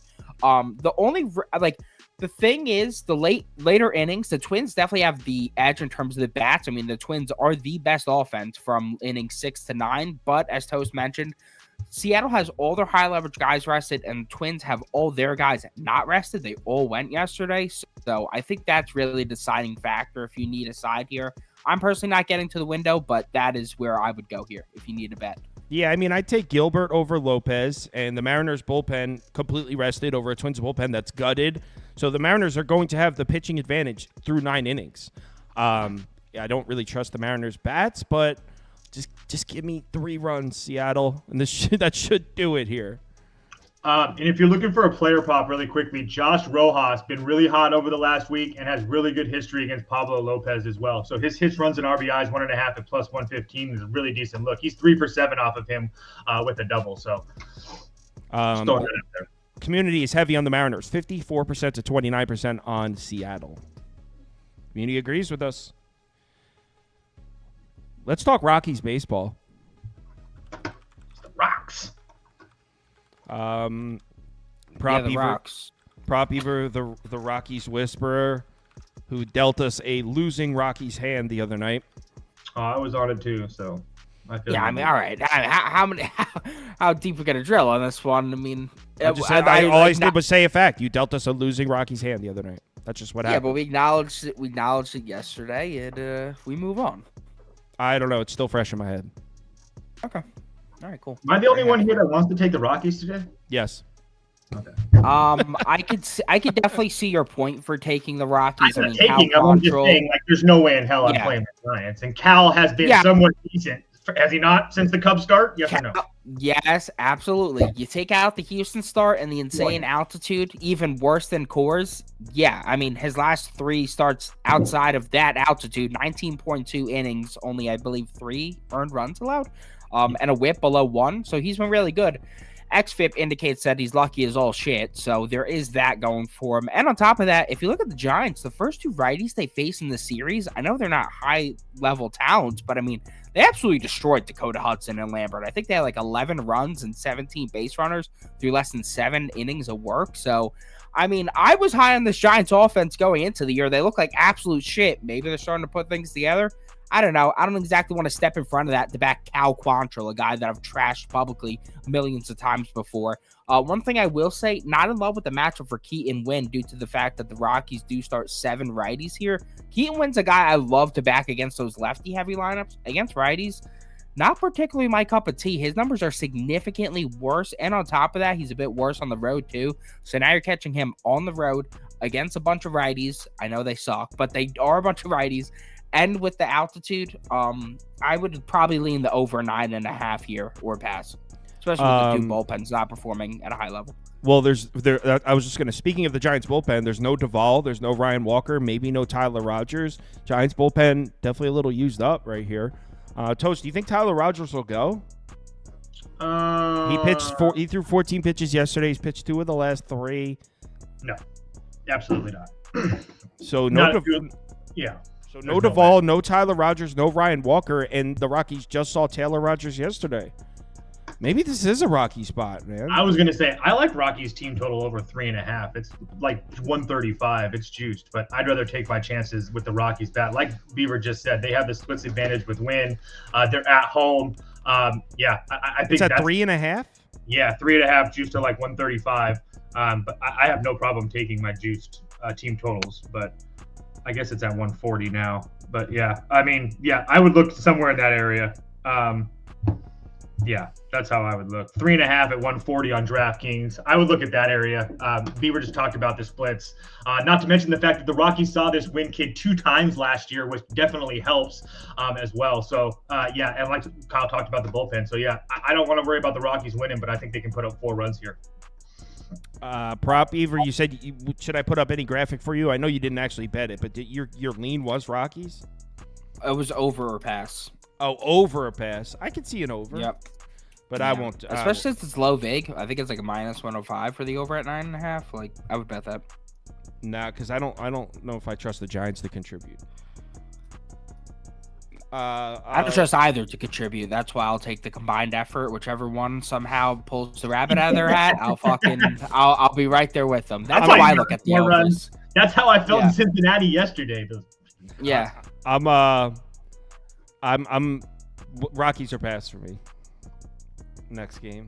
The thing is, the later innings, the Twins definitely have the edge in terms of the bats. I mean, the Twins are the best offense from innings 6 to 9. But as Toast mentioned, Seattle has all their high leverage guys rested, and the Twins have all their guys not rested. They all went yesterday. So I think that's really the deciding factor if you need a side here. I'm personally not getting to the window, but that is where I would go here if you need a bet. Yeah, I mean, I'd take Gilbert over Lopez, and the Mariners bullpen completely rested over a Twins bullpen that's gutted. So the Mariners are going to have the pitching advantage through 9 innings. I don't really trust the Mariners bats, but just give me 3 runs, Seattle, and that should do it here. And if you're looking for a player prop really quickly, Josh Rojas been really hot over the last week and has really good history against Pablo Lopez as well. So his hits, runs, and RBIs 1.5 at plus 115 is a really decent look. He's 3 for 7 off of him with a double. So community is heavy on the Mariners, 54% to 29% on Seattle. Community agrees with us. Let's talk Rockies baseball. The Rocks. Prop Beaver, the Rockies whisperer, who dealt us a losing Rockies hand the other night. I was on it too, so I feel all right. How deep we gonna drill on this one? I mean, all I did was say a fact. You dealt us a losing Rockies hand the other night. That's just what happened. Yeah, but we acknowledged it yesterday, and we move on. I don't know. It's still fresh in my head. Okay. All right, cool. Am I the only one here that wants to take the Rockies today? Yes. Okay. I could definitely see your point for taking the Rockies. I'm just saying, like, there's no way in hell I'm playing the Giants. And Cal has been somewhat decent. Has he not since the Cubs start? Yes or no? Yes, absolutely. You take out the Houston start and the insane altitude, even worse than Coors. Yeah, I mean, his last 3 starts outside of that altitude, 19.2 innings, only, I believe, 3 earned runs allowed, and a whip below 1. So he's been really good. XFIP indicates that he's lucky as all shit, so there is that going for him. And on top of that, if you look at the Giants, the first 2 righties they face in the series, I know they're not high-level talents, but I mean, they absolutely destroyed Dakota Hudson and Lambert. I think they had like 11 runs and 17 base runners through less than 7 innings of work. So, I mean, I was high on this Giants offense going into the year. They look like absolute shit. Maybe they're starting to put things together. I don't know. I don't exactly want to step in front of that to back Cal Quantrill, a guy that I've trashed publicly millions of times before. One thing I will say, not in love with the matchup for Keaton Wynn due to the fact that the Rockies do start 7 righties here. Keaton Wynn's a guy I love to back against those lefty-heavy lineups. Against righties, not particularly my cup of tea. His numbers are significantly worse, and on top of that, he's a bit worse on the road too. So now you're catching him on the road against a bunch of righties. I know they suck, but they are a bunch of righties. And with the altitude, I would probably lean the over 9.5 here or pass, especially with the 2 bullpens not performing at a high level. Well, I was just going to, speaking of the Giants bullpen, there's no Duvall, there's no Ryan Walker, maybe no Tyler Rogers. Giants bullpen definitely a little used up right here. Toast, do you think Tyler Rogers will go? He threw 14 pitches yesterday. He's pitched 2 of the last 3. No, absolutely not. So yeah. So no Duvall, no Tyler Rogers, no Ryan Walker, and the Rockies just saw Taylor Rogers yesterday. Maybe this is a Rocky spot, man. I was going to say, I like Rockies team total over 3.5. It's like 135. It's juiced, but I'd rather take my chances with the Rockies bat. Like Beaver just said, they have the splits advantage with Wynn. They're at home. I think it's at 3.5? Yeah, 3.5 juiced to like 135. But I have no problem taking my juiced team totals, but I guess it's at 140 now. But yeah, I mean, yeah, I would look somewhere in that area. Yeah, that's how I would look. 3.5 at 140 on DraftKings. I would look at that area. Beaver just talked about the splits. Not to mention the fact that the Rockies saw this Wynn kid 2 times last year, which definitely helps as well. So, yeah, and like Kyle talked about the bullpen. So, yeah, I don't want to worry about the Rockies winning, but I think they can put up 4 runs here. Prop Beaver, you said, should I put up any graphic for you? I know you didn't actually bet it, but your lean was Rockies? It was over or pass. Oh, over or pass. I could see an over. Yep. But yeah. I won't. Especially since it's low vig. I think it's like a minus 105 for the over at 9.5. Like, I would bet that. Nah, because I don't know if I trust the Giants to contribute. I don't trust either to contribute. That's why I'll take the combined effort. Whichever one somehow pulls the rabbit out of their hat, I'll be right there with them. That's how I look at the overs. That's how I felt in Cincinnati yesterday. Yeah. I'm Rockies are pass for me. Next game.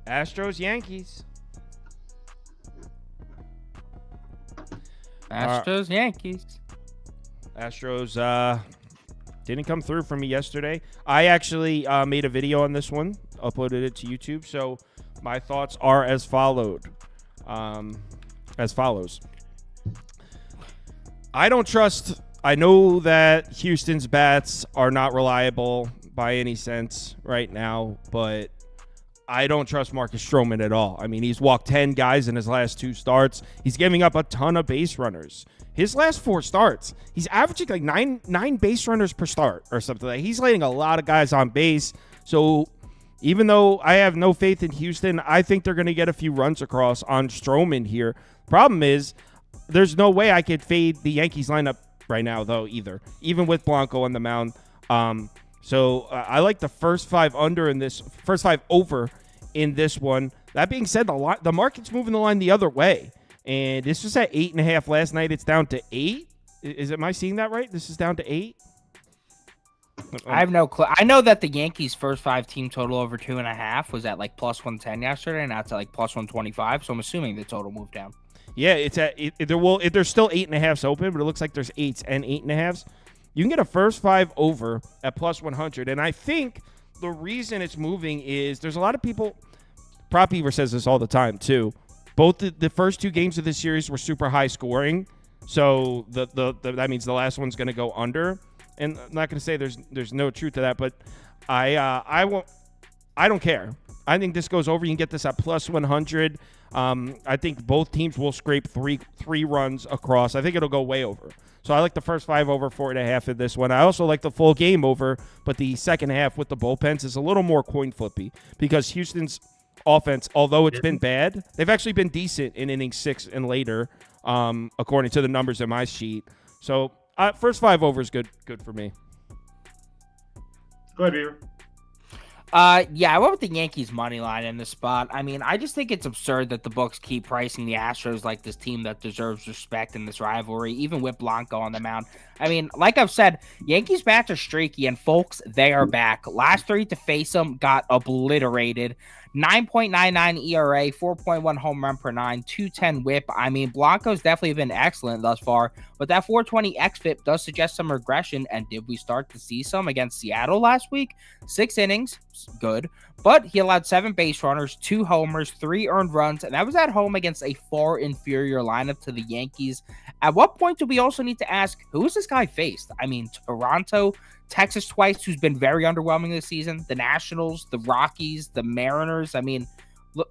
Astros, Yankees. Yankees. Astros didn't come through for me yesterday. I actually made a video on this one, uploaded it to YouTube. So my thoughts are as follows. I don't trust. I know that Houston's bats are not reliable by any sense right now, but I don't trust Marcus Stroman at all. I mean, he's walked 10 guys in his last 2 starts. He's giving up a ton of base runners. His last 4 starts, he's averaging like nine base runners per start or something. Like, he's letting a lot of guys on base. So even though I have no faith in Houston, I think they're going to get a few runs across on Stroman here. Problem is, there's no way I could fade the Yankees lineup right now, though, even with Blanco on the mound. So I like the first 5 over in this one. That being said, the market's moving the line the other way, and this was at 8.5 last night. It's down to 8. Am I seeing that right? This is down to 8. I have no clue. I know that the Yankees' first 5 team total over 2.5 was at like plus 110 yesterday, and now it's at like plus 125. So I'm assuming the total moved down. Yeah, it's at there's still 8.5s open, but it looks like there's 8s and 8.5s. You can get a first 5 over at plus 100, and I think the reason it's moving is there's a lot of people. Prop Beaver says this all the time too. Both the first 2 games of this series were super high scoring, so that means the last one's going to go under. And I'm not going to say there's no truth to that, but I don't care. I think this goes over. You can get this at plus 100. I think both teams will scrape three runs across. I think it'll go way over. So I like the first 5 over 4.5 in this one. I also like the full game over, but the second half with the bullpens is a little more coin flippy because Houston's offense, although it's been bad, they've actually been decent in inning 6 and later, according to the numbers in my sheet. So first 5 over is good for me. Go ahead, Beaver. Yeah, I went with the Yankees money line in this spot. I mean, I just think it's absurd that the books keep pricing the Astros like this team that deserves respect in this rivalry, even with Blanco on the mound. I mean, like I've said, Yankees bats are streaky, and folks, they are back. Last 3 to face them got obliterated. 9.99 ERA, 4.1 home run per 9, 210 whip. I mean, Blanco's definitely been excellent thus far, but that 420 xFIP does suggest some regression. And did we start to see some against Seattle last week? 6 innings, good, but he allowed 7 base runners, 2 homers, 3 earned runs, and that was at home against a far inferior lineup to the Yankees. At what point do we also need to ask, who is this guy faced? I mean, Toronto, Texas twice, who's been very underwhelming this season, the Nationals, the Rockies, the Mariners. I mean, look,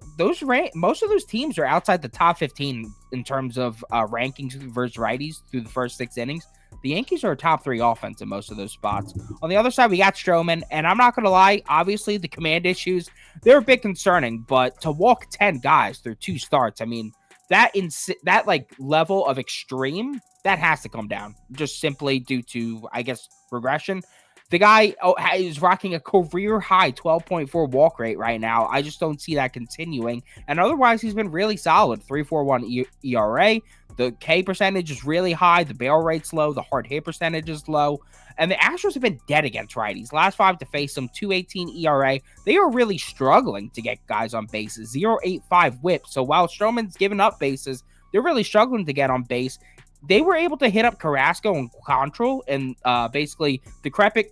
most of those teams are outside the top 15 in terms of rankings versus righties through the first 6 innings. The Yankees are a top 3 offense in most of those spots. On the other side, we got Stroman, and I'm not going to lie, obviously the command issues, they're a bit concerning, but to walk 10 guys through 2 starts, I mean, that like level of extreme, that has to come down just simply due to, I guess, regression. The guy is rocking a career high 12.4 walk rate right now. I just don't see that continuing. And otherwise, he's been really solid. 3.41 ERA. The K percentage is really high. The barrel rate's low. The hard hit percentage is low. And the Astros have been dead against righties. Last 5 to face them, 2.18 ERA. They are really struggling to get guys on bases. 0.85 whip. So while Stroman's given up bases, they're really struggling to get on base. They were able to hit up Carrasco and Quantrill, and basically decrepit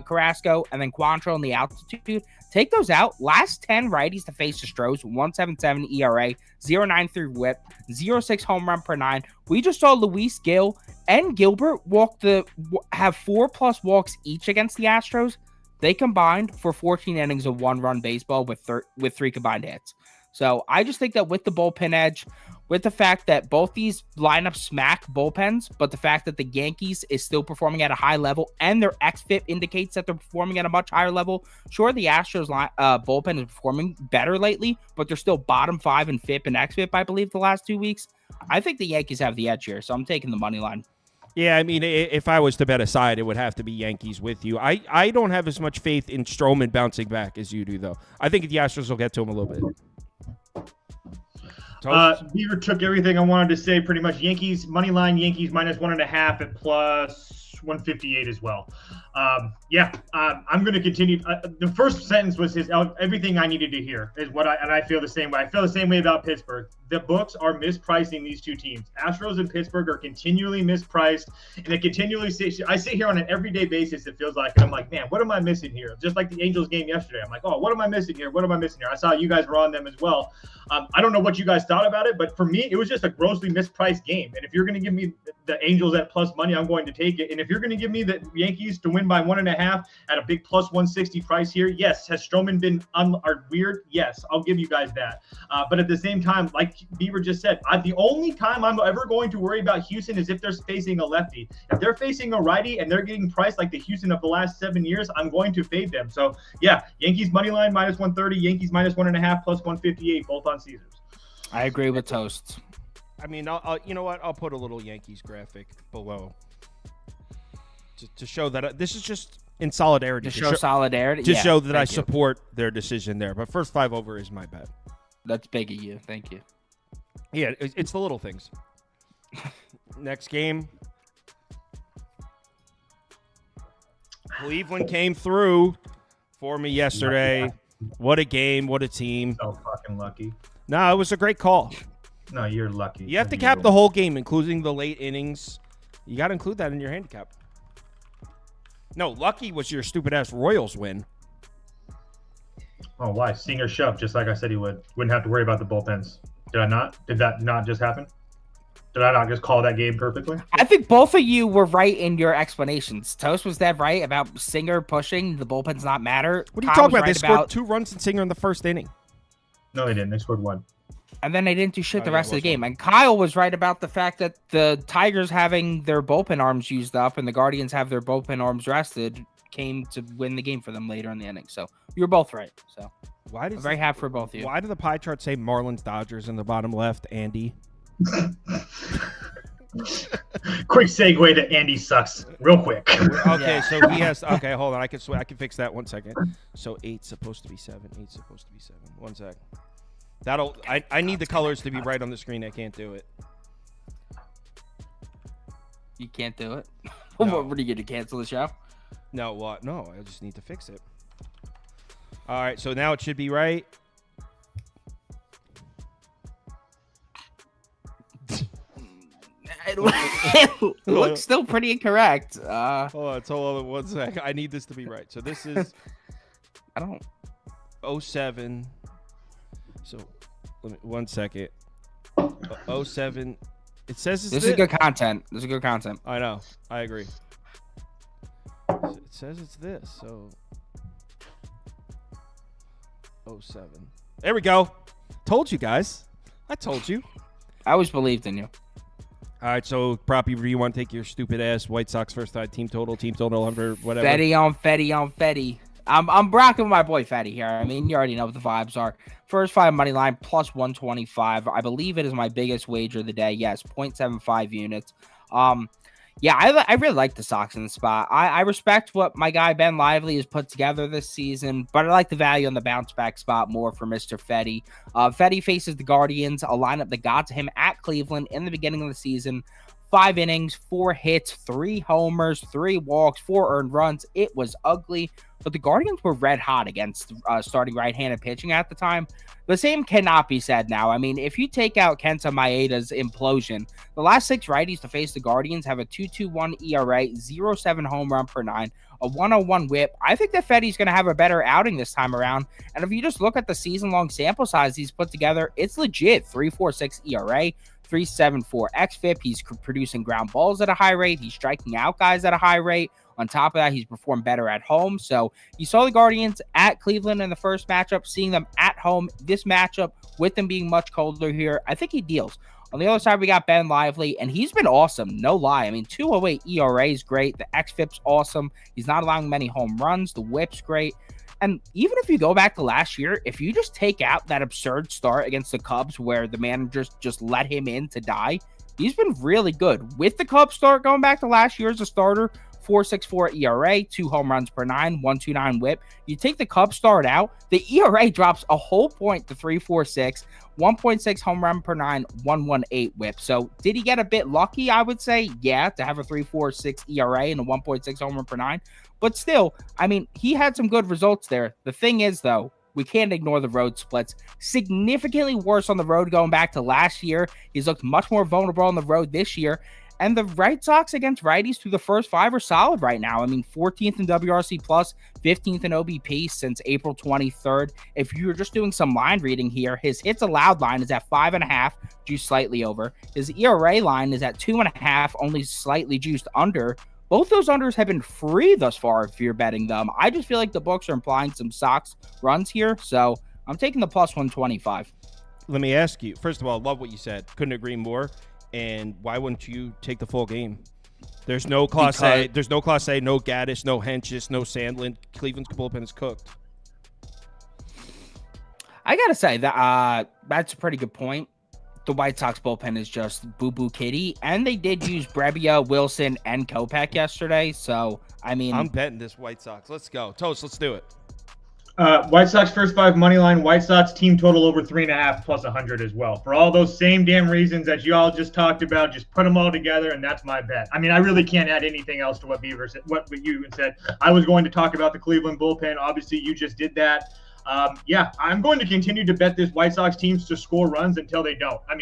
Carrasco and then Quantrill in the altitude. Take those out. Last 10 righties to face the Astros, 1.77 ERA, 0.93 whip, 0.6 home run per 9. We just saw Luis Gil and Gilbert have 4+ walks each against the Astros. They combined for 14 innings of 1-run baseball with 3 combined hits. So I just think that with the bullpen edge, with the fact that both these lineups smack bullpens, but the fact that the Yankees is still performing at a high level and their xFIP indicates that they're performing at a much higher level. Sure, the Astros bullpen is performing better lately, but they're still bottom 5 in FIP and xFIP, I believe, the last 2 weeks. I think the Yankees have the edge here, so I'm taking the money line. Yeah, I mean, if I was to bet a side, it would have to be Yankees with you. I don't have as much faith in Stroman bouncing back as you do, though. I think the Astros will get to him a little bit. Beaver took everything I wanted to say pretty much. Yankees money line, Yankees -1.5 at plus 158 as well. I'm going to continue. The first sentence was everything I needed to hear is what I feel the same way. I feel the same way about Pittsburgh. The books are mispricing these 2 teams. Astros and Pittsburgh are continually mispriced, and they continually I sit here on an everyday basis, it feels like, and I'm like, man, what am I missing here? Just like the Angels game yesterday. I'm like, oh, what am I missing here? What am I missing here? I saw you guys were on them as well. I don't know what you guys thought about it, but for me, it was just a grossly mispriced game. And if you're going to give me the Angels at plus money, I'm going to take it. And if you're going to give me the Yankees to win by 1.5 at a big plus 160 price here, yes. Has Stroman been weird? Yes, I'll give you guys that. But at the same time, like Beaver just said, the only time I'm ever going to worry about Houston is if they're facing a lefty. If they're facing a righty and they're getting priced like the Houston of the last 7 years, I'm going to fade them. So yeah, Yankees money line -130, Yankees -1.5 plus 158, both on Caesars. I agree with Toast. I mean, I'll you know what? I'll put a little Yankees graphic below to show that this is just in solidarity. To show solidarity? To show that I support their decision there. But first 5 over is my bet. That's big of you. Thank you. Yeah, it's the little things. Next game. Cleveland came through for me yesterday. What a game. What a team. So fucking lucky. No, it was a great call. No, you're lucky. You have to cap the whole game, including the late innings. You got to include that in your handicap. No, lucky was your stupid-ass Royals win. Oh, why? Singer shoved, just like I said he would. Wouldn't have to worry about the bullpens. Did I not? Did that not just happen? Did I not just call that game perfectly? I think both of you were right in your explanations. Toast was dead right about Singer pushing. The bullpens not matter. What are you talking about? They scored 2 runs in Singer in the first inning. No, they didn't. They scored 1. And then they didn't do shit the rest of the game. And Kyle was right about the fact that the Tigers having their bullpen arms used up and the Guardians have their bullpen arms rested came to win the game for them later in the inning. So you're both right. So I'm very happy for both of you. Why did the pie chart say Marlins Dodgers in the bottom left, Andy? quick segue to Andy sucks real quick. Okay, so he has. Okay, hold on. I can fix that 1 second. So 8's supposed to be 7. 8's supposed to be 7. 1 sec. I need the colors to be right on the screen. I can't do it. You can't do it? No. What are you going to cancel the show? No, what? No, I just need to fix it. All right, so now it should be right. It looks still pretty incorrect. Hold on 1 sec. I need this to be right. So this is I don't 07. So let me 1 second. 07. It says This is good content. This is good content. I know. I agree. It says it's this. So 07. There we go. Told you guys. I told you. I always believed in you. All right, so Proppy, do you want to take your stupid ass White Sox first side team total under whatever? Fetty on Fetty. I'm rocking with my boy Fetty here. I mean, you already know what the vibes are. First 5 money line plus 125. I believe it is my biggest wager of the day. Yes, 0.75 units. Yeah, I really like the Sox in the spot. I respect what my guy Ben Lively has put together this season, but I like the value on the bounce back spot more for Mr. Fetty. Fetty faces the Guardians, a lineup that got to him at Cleveland in the beginning of the season. 5 innings, 4 hits, 3 homers, 3 walks, 4 earned runs. It was ugly, but the Guardians were red hot against starting right-handed pitching at the time. The same cannot be said now. I mean, if you take out Kenta Maeda's implosion, the last 6 righties to face the Guardians have a 2.21 ERA, 0.7 home run per 9, a 101 whip. I think that Fetty's going to have a better outing this time around. And if you just look at the season-long sample size he's put together, it's legit. 3.46 ERA, 3.74 xFIP. He's producing ground balls at a high rate. He's striking out guys at a high rate. On top of that, he's performed better at home. So you saw the Guardians at Cleveland in the first matchup, seeing them at home. This matchup, with them being much colder here, I think he deals. On the other side, we got Ben Lively, and he's been awesome. No lie. I mean, 2.08 ERA is great. The xFIP's awesome. He's not allowing many home runs. The whip's great. And even if you go back to last year, if you just take out that absurd start against the Cubs where the managers just let him in to die, he's been really good. With the Cubs start going back to last year as a starter, 4.64 ERA, 2 home runs per 9, 1.29 whip. You take the Cubs start out, the ERA drops a whole point to 3.46, 1.6 home run per 9, 1.18 whip. So did he get a bit lucky? I would say, yeah, to have a 3.46 ERA and a 1.6 home run per 9. But still, I mean, he had some good results there. The thing is, though, we can't ignore the road splits. Significantly worse on the road going back to last year. He's looked much more vulnerable on the road this year. And the White Sox against righties through the first 5 are solid right now. I mean, 14th in WRC+, 15th in OBP since April 23rd. If you're just doing some line reading here, his hits allowed line is at 5.5, juiced slightly over. His ERA line is at 2.5, only slightly juiced under. Both those unders have been free thus far if you're betting them. I just feel like the books are implying some Sox runs here, so I'm taking the plus 125. Let me ask you, first of all, love what you said. Couldn't agree more. And why wouldn't you take the full game? There's no Class A. There's no Class A, no Gaddis, no Henches, no Sandlin. Cleveland's bullpen is cooked. I got to say, that that's a pretty good point. The White Sox bullpen is just boo-boo kitty. And they did use Brebbia, Wilson, and Kopech yesterday. So, I mean... I'm betting this White Sox. Let's go. Toast, let's do it. White Sox first 5 money line. White Sox team total over 3.5 plus 100 as well. For all those same damn reasons that you all just talked about, just put them all together, and that's my bet. I mean, I really can't add anything else to what Beaver said, what you said. I was going to talk about the Cleveland bullpen. Obviously, you just did that. Yeah, I'm going to continue to bet this White Sox teams to score runs until they don't. I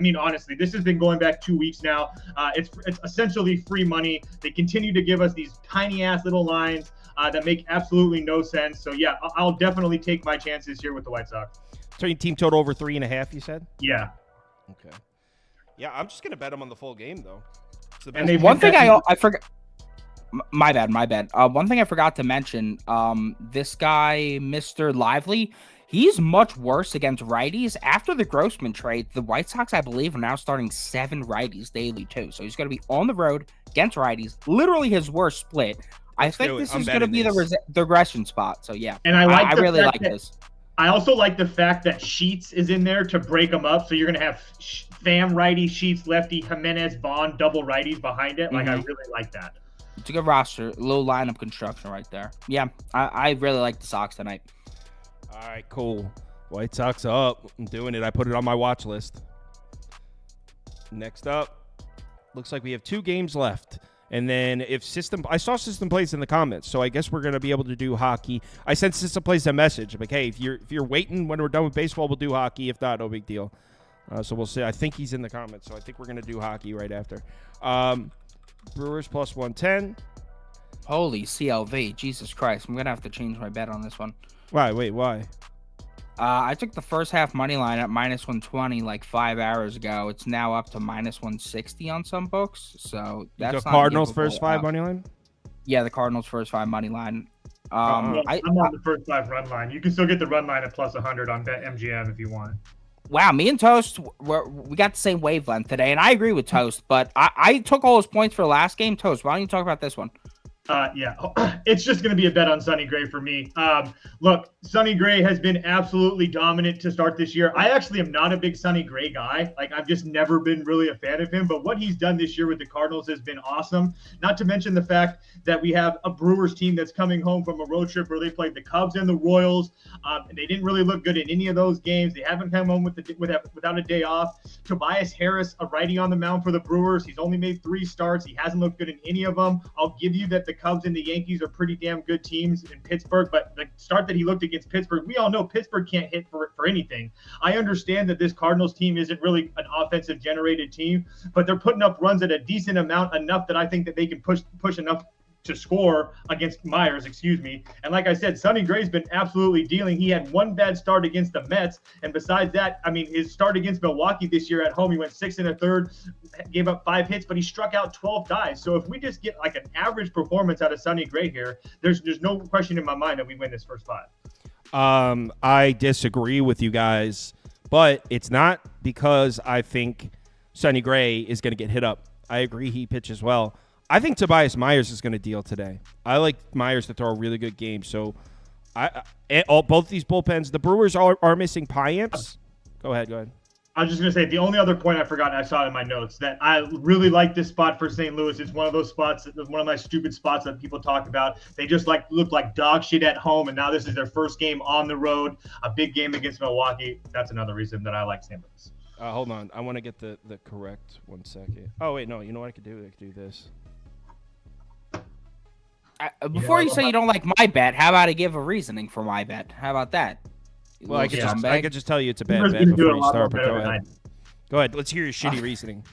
mean, honestly, this has been going back 2 weeks now. It's essentially free money. They continue to give us these tiny ass little lines that make absolutely no sense. So yeah, I'll definitely take my chances here with the White Sox. So your team total over 3.5, you said? Yeah. Okay. Yeah, I'm just gonna bet them on the full game though. And one thing I forgot. My bad. One thing I forgot to mention, this guy, Mr. Lively, he's much worse against righties. After the Grossman trade, the White Sox, I believe, are now starting 7 righties daily, too. So he's going to be on the road against righties, literally his worst split. I think this is going to be the regression spot. So, yeah, and I really like this. I also like the fact that Sheets is in there to break them up. So you're going to have Pham righty, Sheets lefty, Jimenez, Bond double righties behind it. Like I really like that. It's a good roster, low lineup construction right there. Yeah, I really like the Sox tonight. All right, cool. White Sox up. I'm doing it. I put it on my watch list. Next up, looks like we have 2 games left. And then I saw System Plays in the comments, so I guess we're going to be able to do hockey. I sent System Plays a message. I'm like, hey, if you're waiting when we're done with baseball, we'll do hockey. If not, no big deal. So we'll see. I think he's in the comments, so I think we're going to do hockey right after. Brewers plus 110. Holy CLV. Jesus Christ. I'm going to have to change my bet on this one. Why? Wait, why? I took the first half money line at minus 120 like 5 hours ago. It's now up to minus 160 on some books. So that's the Cardinals first 5 money line? Yeah, the Cardinals first 5 money line. I'm on the first 5 run line. You can still get the run line at plus 100 on BetMGM if you want. Wow, me and Toast, we got the same wavelength today, and I agree with Toast, but I took all his points for last game. Toast, why don't you talk about this one? Yeah, it's just going to be a bet on Sonny Gray for me. Look, Sonny Gray has been absolutely dominant to start this year. I actually am not a big Sonny Gray guy. Like, I've just never been really a fan of him. But what he's done this year with the Cardinals has been awesome. Not to mention the fact that we have a Brewers team that's coming home from a road trip where they played the Cubs and the Royals. They didn't really look good in any of those games. They haven't come home without a day off. Tobias Harris, a righty on the mound for the Brewers. He's only made 3 starts. He hasn't looked good in any of them. I'll give you that the Cubs and the Yankees are pretty damn good teams in Pittsburgh, but the start that he looked against Pittsburgh, we all know Pittsburgh can't hit for anything. I understand that this Cardinals team isn't really an offensive generated team, but they're putting up runs at a decent amount, enough that I think that they can push enough to score against Myers, And like I said, Sonny Gray's been absolutely dealing. He had 1 bad start against the Mets. And besides that, I mean, his start against Milwaukee this year at home, he went 6 1/3, gave up 5 hits, but he struck out 12 guys. So if we just get like an average performance out of Sonny Gray here, there's no question in my mind that we win this first 5. I disagree with you guys, but it's not because I think Sonny Gray is going to get hit up. I agree he pitches well. I think Tobias Myers is going to deal today. I like Myers to throw a really good game. So, both these bullpens, the Brewers are missing Payamps. Go ahead. I was just going to say, the only other point I forgot, I saw it in my notes, that I really like this spot for St. Louis. It's one of those spots, one of my stupid spots that people talk about. They just look like dog shit at home, and now this is their first game on the road, a big game against Milwaukee. That's another reason that I like St. Louis. Hold on. I want to get the correct 1 second. Oh, wait, no. You know what I could do? I could do this. Before you say you don't like my bet, how about I give a reasoning for my bet? How about that? Well, I could just tell you it's a bad bet before you start, but go ahead. Go ahead. Let's hear your shitty reasoning.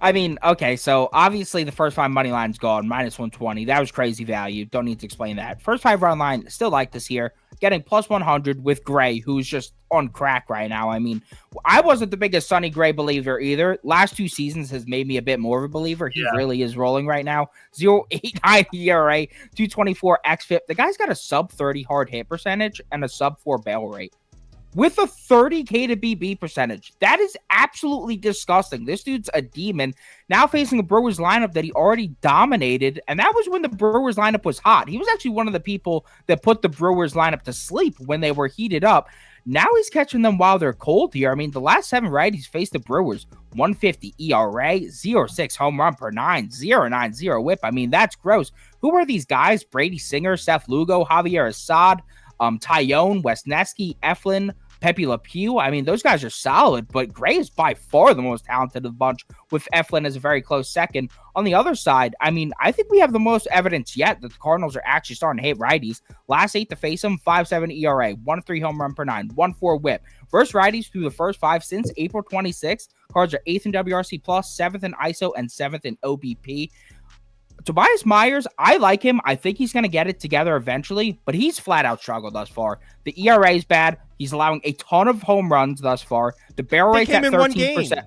I mean, okay, so obviously the first 5 money line's gone, minus 120. That was crazy value. Don't need to explain that. First 5 run line, still like this here. Getting plus 100 with Gray, who's just on crack right now. I mean, I wasn't the biggest Sonny Gray believer either. Last 2 seasons has made me a bit more of a believer. He really is rolling right now. 0.89 ERA, 224 xFIP. The guy's got a sub 30 hard hit percentage and a sub 4 bail rate. With a 30K to BB percentage. That is absolutely disgusting. This dude's a demon. Now facing a Brewers lineup that he already dominated, and that was when the Brewers lineup was hot. He was actually one of the people that put the Brewers lineup to sleep when they were heated up. Now he's catching them while they're cold here. I mean, the last 7 righties faced the Brewers. 150 ERA, 0.6 home run per 9, 0.90 whip. I mean, that's gross. Who are these guys? Brady Singer, Seth Lugo, Javier Assad, Tyone, Wesneski, Eflin, Pepe Le Pew. I mean, those guys are solid, but Gray is by far the most talented of the bunch, with Eflin as a very close second. On the other side, I mean, I think we have the most evidence yet that the Cardinals are actually starting to hit righties. Last 8 to face them, 5.7 ERA, 1.3 home run per 9, 1.4 whip. Versus righties through the first 5 since April 26th. Cards are 8th in WRC+, 7th in ISO, and 7th in OBP. Tobias Myers, I like him. I think he's going to get it together eventually, but he's flat out struggled thus far. The ERA is bad. He's allowing a ton of home runs thus far. The barrel rate's at 13%.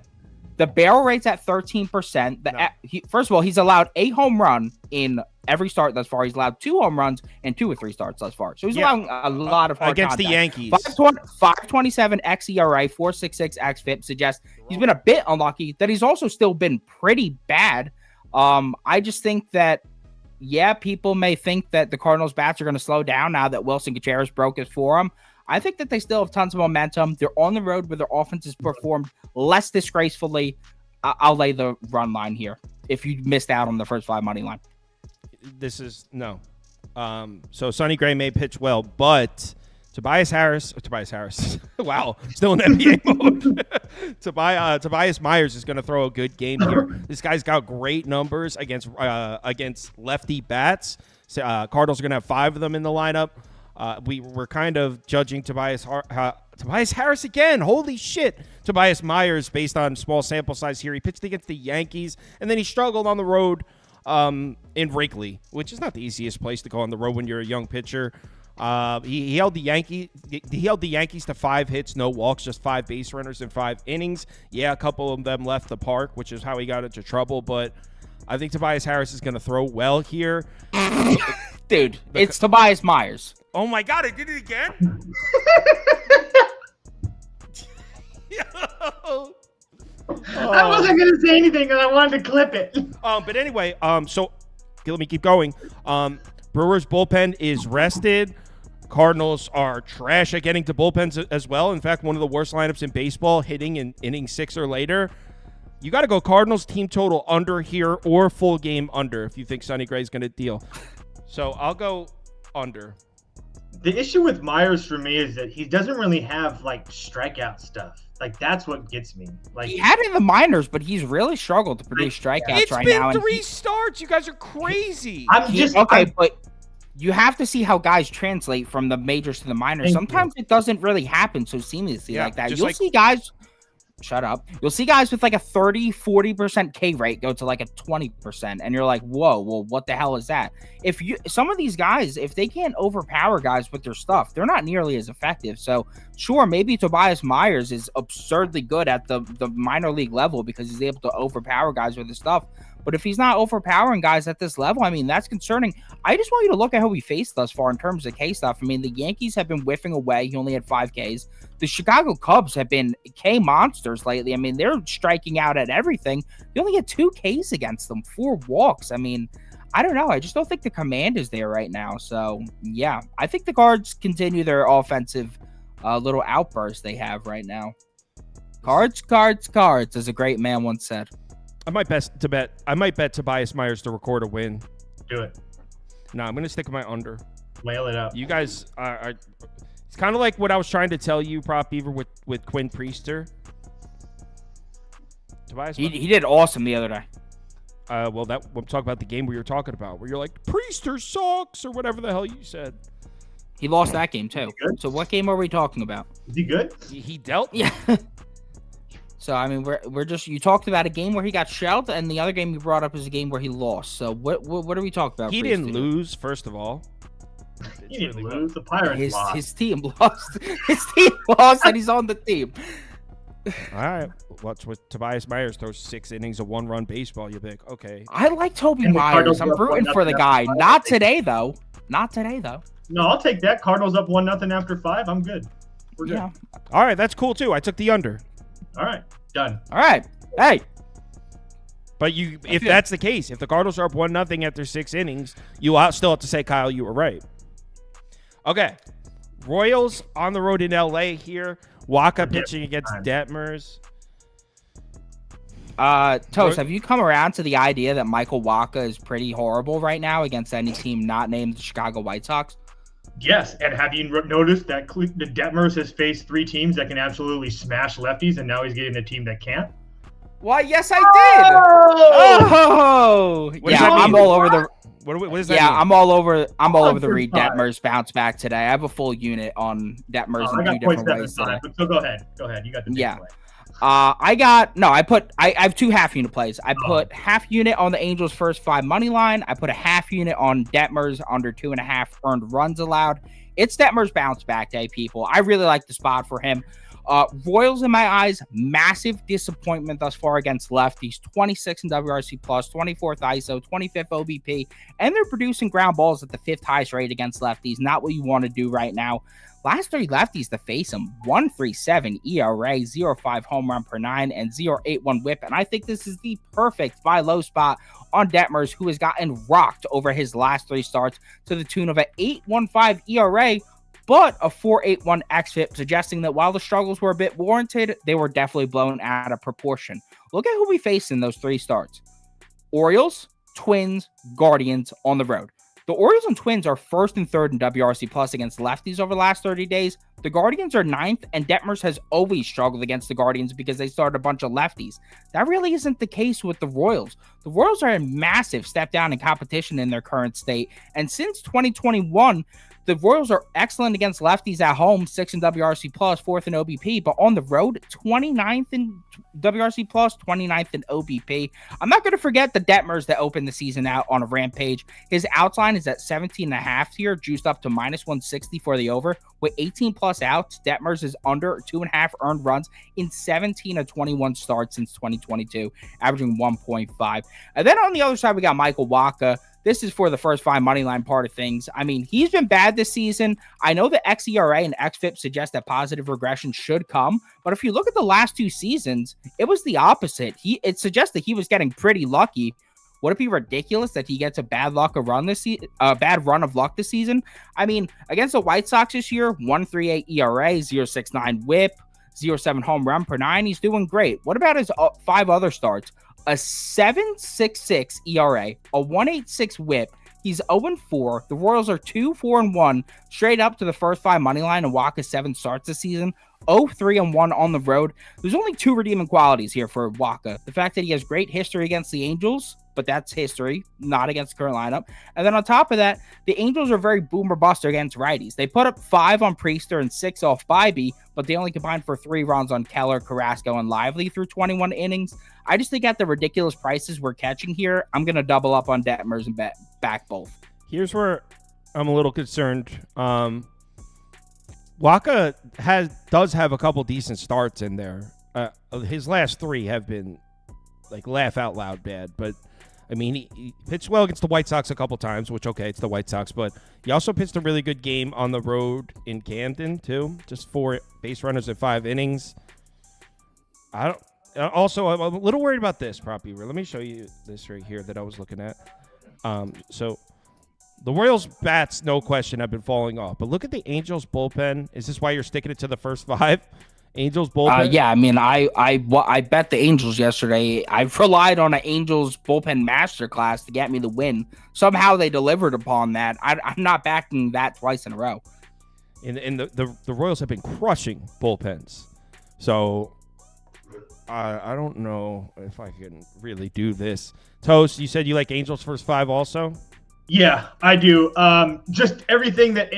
The barrel rate's at 13%. First of all, he's allowed a home run in every start thus far. He's allowed 2 home runs in 2 or 3 starts thus far. So he's allowing a lot of hard against contact. The Yankees. 527 xERA, 4.66 xFIP suggests he's been a bit unlucky. That he's also still been pretty bad. I just think that, people may think that the Cardinals bats are going to slow down now that Wilson Gutierrez broke his forearm. I think that they still have tons of momentum. They're on the road where their offense has performed less disgracefully. I'll lay the run line here if you missed out on the first 5 money line. This is no. So Sonny Gray may pitch well, but Tobias Harris. Wow, still in NBA mode. Tobias Myers is going to throw a good game here. This guy's got great numbers against lefty bats. Cardinals are going to have 5 of them in the lineup. We're kind of judging Tobias Harris again. Holy shit. Tobias Myers, based on small sample size here. He pitched against the Yankees, and then he struggled on the road in Wrigley, which is not the easiest place to go on the road when you're a young pitcher. He held the Yankees to 5 hits, no walks, just 5 base runners in 5 innings. Yeah, a couple of them left the park, which is how he got into trouble, but I think Tobias Harris is going to throw well here. Dude, it's Tobias Myers. Oh my God, I did it again? I wasn't going to say anything because I wanted to clip it. But anyway, so let me keep going. Brewers bullpen is rested. Cardinals are trash at getting to bullpens as well. In fact, one of the worst lineups in baseball, hitting in inning 6 or later. You got to go Cardinals team total under here or full game under if you think Sonny Gray is going to deal. So I'll go under. The issue with Myers for me is that he doesn't really have like strikeout stuff. Like that's what gets me. Like he had it in the minors, but he's really struggled to produce strikeouts right now. It's been 3 starts. You guys are crazy. But you have to see how guys translate from the majors to the minors. Sometimes it doesn't really happen so seamlessly like that. You'll see guys. Shut up. You'll see guys with like a 30-40% K rate go to like a 20%, and you're like, whoa, well, what the hell is that? Some of these guys, if they can't overpower guys with their stuff, they're not nearly as effective. So sure, maybe Tobias Myers is absurdly good at the minor league level because he's able to overpower guys with his stuff. But if he's not overpowering guys at this level, I mean, that's concerning. I just want you to look at how he faced thus far in terms of K stuff. I mean, the Yankees have been whiffing away. He only had 5 Ks. The Chicago Cubs have been K monsters lately. I mean, they're striking out at everything. He only had 2 Ks against them, 4 walks. I mean, I don't know. I just don't think the command is there right now. So, yeah, I think the Cards continue their offensive little outburst they have right now. Cards, as a great man once said. I might bet Tobias Myers to record a win. Do it. No, I'm going to stick with my under. Whale it up. You guys are it's kind of like what I was trying to tell you, Prop Beaver, with Quinn Priester. Tobias he did awesome the other day. We'll talk about the game we were talking about, where you're like, Priester sucks, or whatever the hell you said. He lost that game, too. So what game are we talking about? Is he good? He dealt? Yeah. So, I mean, we're just, you talked about a game where he got shelled, and the other game you brought up is a game where he lost. So, what are we talking about? He didn't lose, first of all. He didn't lose. The Pirates lost. His team lost. His team lost, and he's on the team. All right. Watch with Tobias Myers throws 6 innings of 1-run baseball. You'll be like, okay. I like Toby Myers. I'm rooting for the guy. Not today, though. No, I'll take that. Cardinals up 1-0 after 5. I'm good. We're good. Yeah. All right. That's cool, too. I took the under. All right, done. All right, hey. But if that's the case, if the Cardinals are up 1-0 after 6 innings, you still have to say, Kyle, you were right. Okay, Royals on the road in LA here. Waka pitching against Detmers. Toast, have you come around to the idea that Michael Waka is pretty horrible right now against any team not named the Chicago White Sox? Yes, and have you noticed that the Detmers has faced 3 teams that can absolutely smash lefties, and now he's getting a team that can't? Why, yes, I did. Oh, yeah, I'm all over the. What does that mean? I'm all over the Reed Detmers bounce back today. I have a full unit on Detmers in 2 different ways today. So go ahead. You got the big play. I have 2 half unit plays. I put half unit on the Angels' first 5 money line. I put a half unit on Detmers under 2.5 earned runs allowed. It's Detmers' bounce back day, people. I really like the spot for him. Royals, in my eyes, massive disappointment thus far against lefties. 26 in WRC+, 24th ISO, 25th OBP, and they're producing ground balls at the 5th highest rate against lefties. Not what you want to do right now. Last 3 lefties to face him, 1.37 ERA, 0.5 home run per 9, and 0.81 whip. And I think this is the perfect buy low spot on Detmers, who has gotten rocked over his last 3 starts to the tune of an 8.15 ERA. but a 4.81 xFIP, suggesting that while the struggles were a bit warranted, they were definitely blown out of proportion. Look at who we faced in those 3 starts. Orioles, Twins, Guardians on the road. The Orioles and Twins are 1st and 3rd in WRC plus against lefties over the last 30 days. The Guardians are 9th, and Detmers has always struggled against the Guardians because they started a bunch of lefties. That really isn't the case with the Royals. The Royals are a massive step down in competition in their current state, and since 2021, the Royals are excellent against lefties at home, 6th in WRC plus, 4th in OBP, but on the road, 29th in WRC plus, 29th in OBP. I'm not going to forget the Detmers that opened the season out on a rampage. His outsline is at 17.5 here, juiced up to -160 for the over. With 18 plus outs, Detmers is under 2.5 earned runs in 17 of 21 starts since 2022, averaging 1.5. And then on the other side, we got Michael Wacha. This is for the first 5 money line part of things. I mean, he's been bad this season. I know the xERA and xFIP suggest that positive regression should come, but if you look at the last 2 seasons, it was the opposite. It suggests that he was getting pretty lucky. Would it be ridiculous that he gets a bad run of luck this season? I mean, against the White Sox this year, 1.38 ERA, 0.69 WHIP, 0.7 home run per 9. He's doing great. What about his 5 other starts? A 7.66 ERA, a 1.86 WHIP. He's 0-4. The Royals are 2-4-1 straight up to the first 5 money line, and Wacha's 7 starts this season. 0-3-1 on the road. There's only 2 redeeming qualities here for Wacha. The fact that he has great history against the Angels, but that's history, not against the current lineup. And then on top of that, the Angels are very boom or bust against righties. They put up 5 on Priester and 6 off Bybee, but they only combined for 3 runs on Keller, Carrasco, and Lively through 21 innings. I just think at the ridiculous prices we're catching here, I'm going to double up on Detmers and back both. Here's where I'm a little concerned. Wacha does have a couple decent starts in there. His last 3 have been like laugh out loud bad, but I mean, he pitched well against the White Sox a couple times, which, okay, it's the White Sox, but he also pitched a really good game on the road in Camden, too. Just 4 base runners at 5 innings. I'm a little worried about this, Prop Beaver. Let me show you this right here that I was looking at. So the Royals' bats, no question, have been falling off. But look at the Angels' bullpen. Is this why you're sticking it to the first 5? Angels bullpen? Yeah, I mean, I bet the Angels yesterday. I've relied on an Angels bullpen masterclass to get me the win. Somehow they delivered upon that. I'm not backing that twice in a row. And the Royals have been crushing bullpens. So I don't know if I can really do this. Toast, you said you like Angels first 5 also? Yeah, I do. Just everything that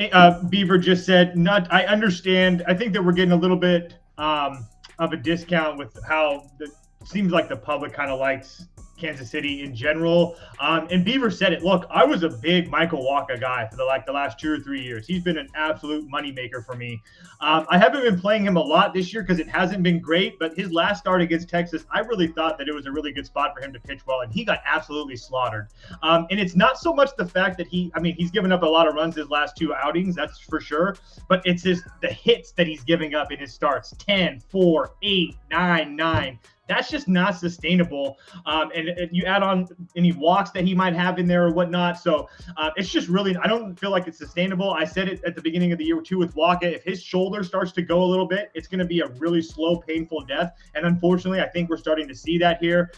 Beaver just said. I understand. I think that we're getting a little bit of a discount with how it seems like the public kind of likes Kansas City in general. And Beaver said it. Look, I was a big Michael Wacha guy for the last 2 or 3 years. He's been an absolute moneymaker for me. I haven't been playing him a lot this year because it hasn't been great, but his last start against Texas, I really thought that it was a really good spot for him to pitch well, and he got absolutely slaughtered. And it's not so much the fact that he's given up a lot of runs his last 2 outings, that's for sure, but it's the hits that he's giving up in his starts, 10, 4, 8, 9, 9. That's just not sustainable. And you add on any walks that he might have in there or whatnot. So it's just really, I don't feel like it's sustainable. I said it at the beginning of the year too with Wacha. If his shoulder starts to go a little bit, it's going to be a really slow, painful death. And unfortunately, I think we're starting to see that here.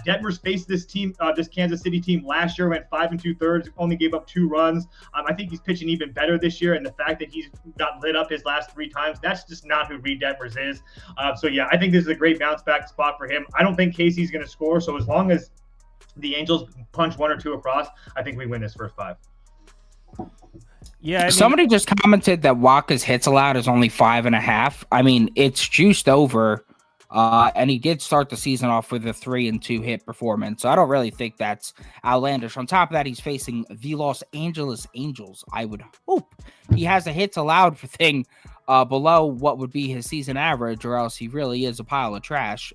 Detmers faced this team, this Kansas City team last year, went 5 2/3, only gave up 2 runs. I think he's pitching even better this year. And the fact that he's got lit up his last 3 times, that's just not who Reed Detmers is. So yeah, I think this is a great bounce back spot for him. I don't think Casey's going to score, so as long as the Angels punch 1 or 2 across, I think we win this first 5. Yeah, I mean, somebody just commented that Wacha's hits allowed is only 5.5. I mean, it's juiced over, and he did start the season off with a 3 and 2 hit performance, so I don't really think that's outlandish. On top of that, he's facing the Los Angeles Angels. I would hope he has a hits allowed thing below what would be his season average, or else he really is a pile of trash.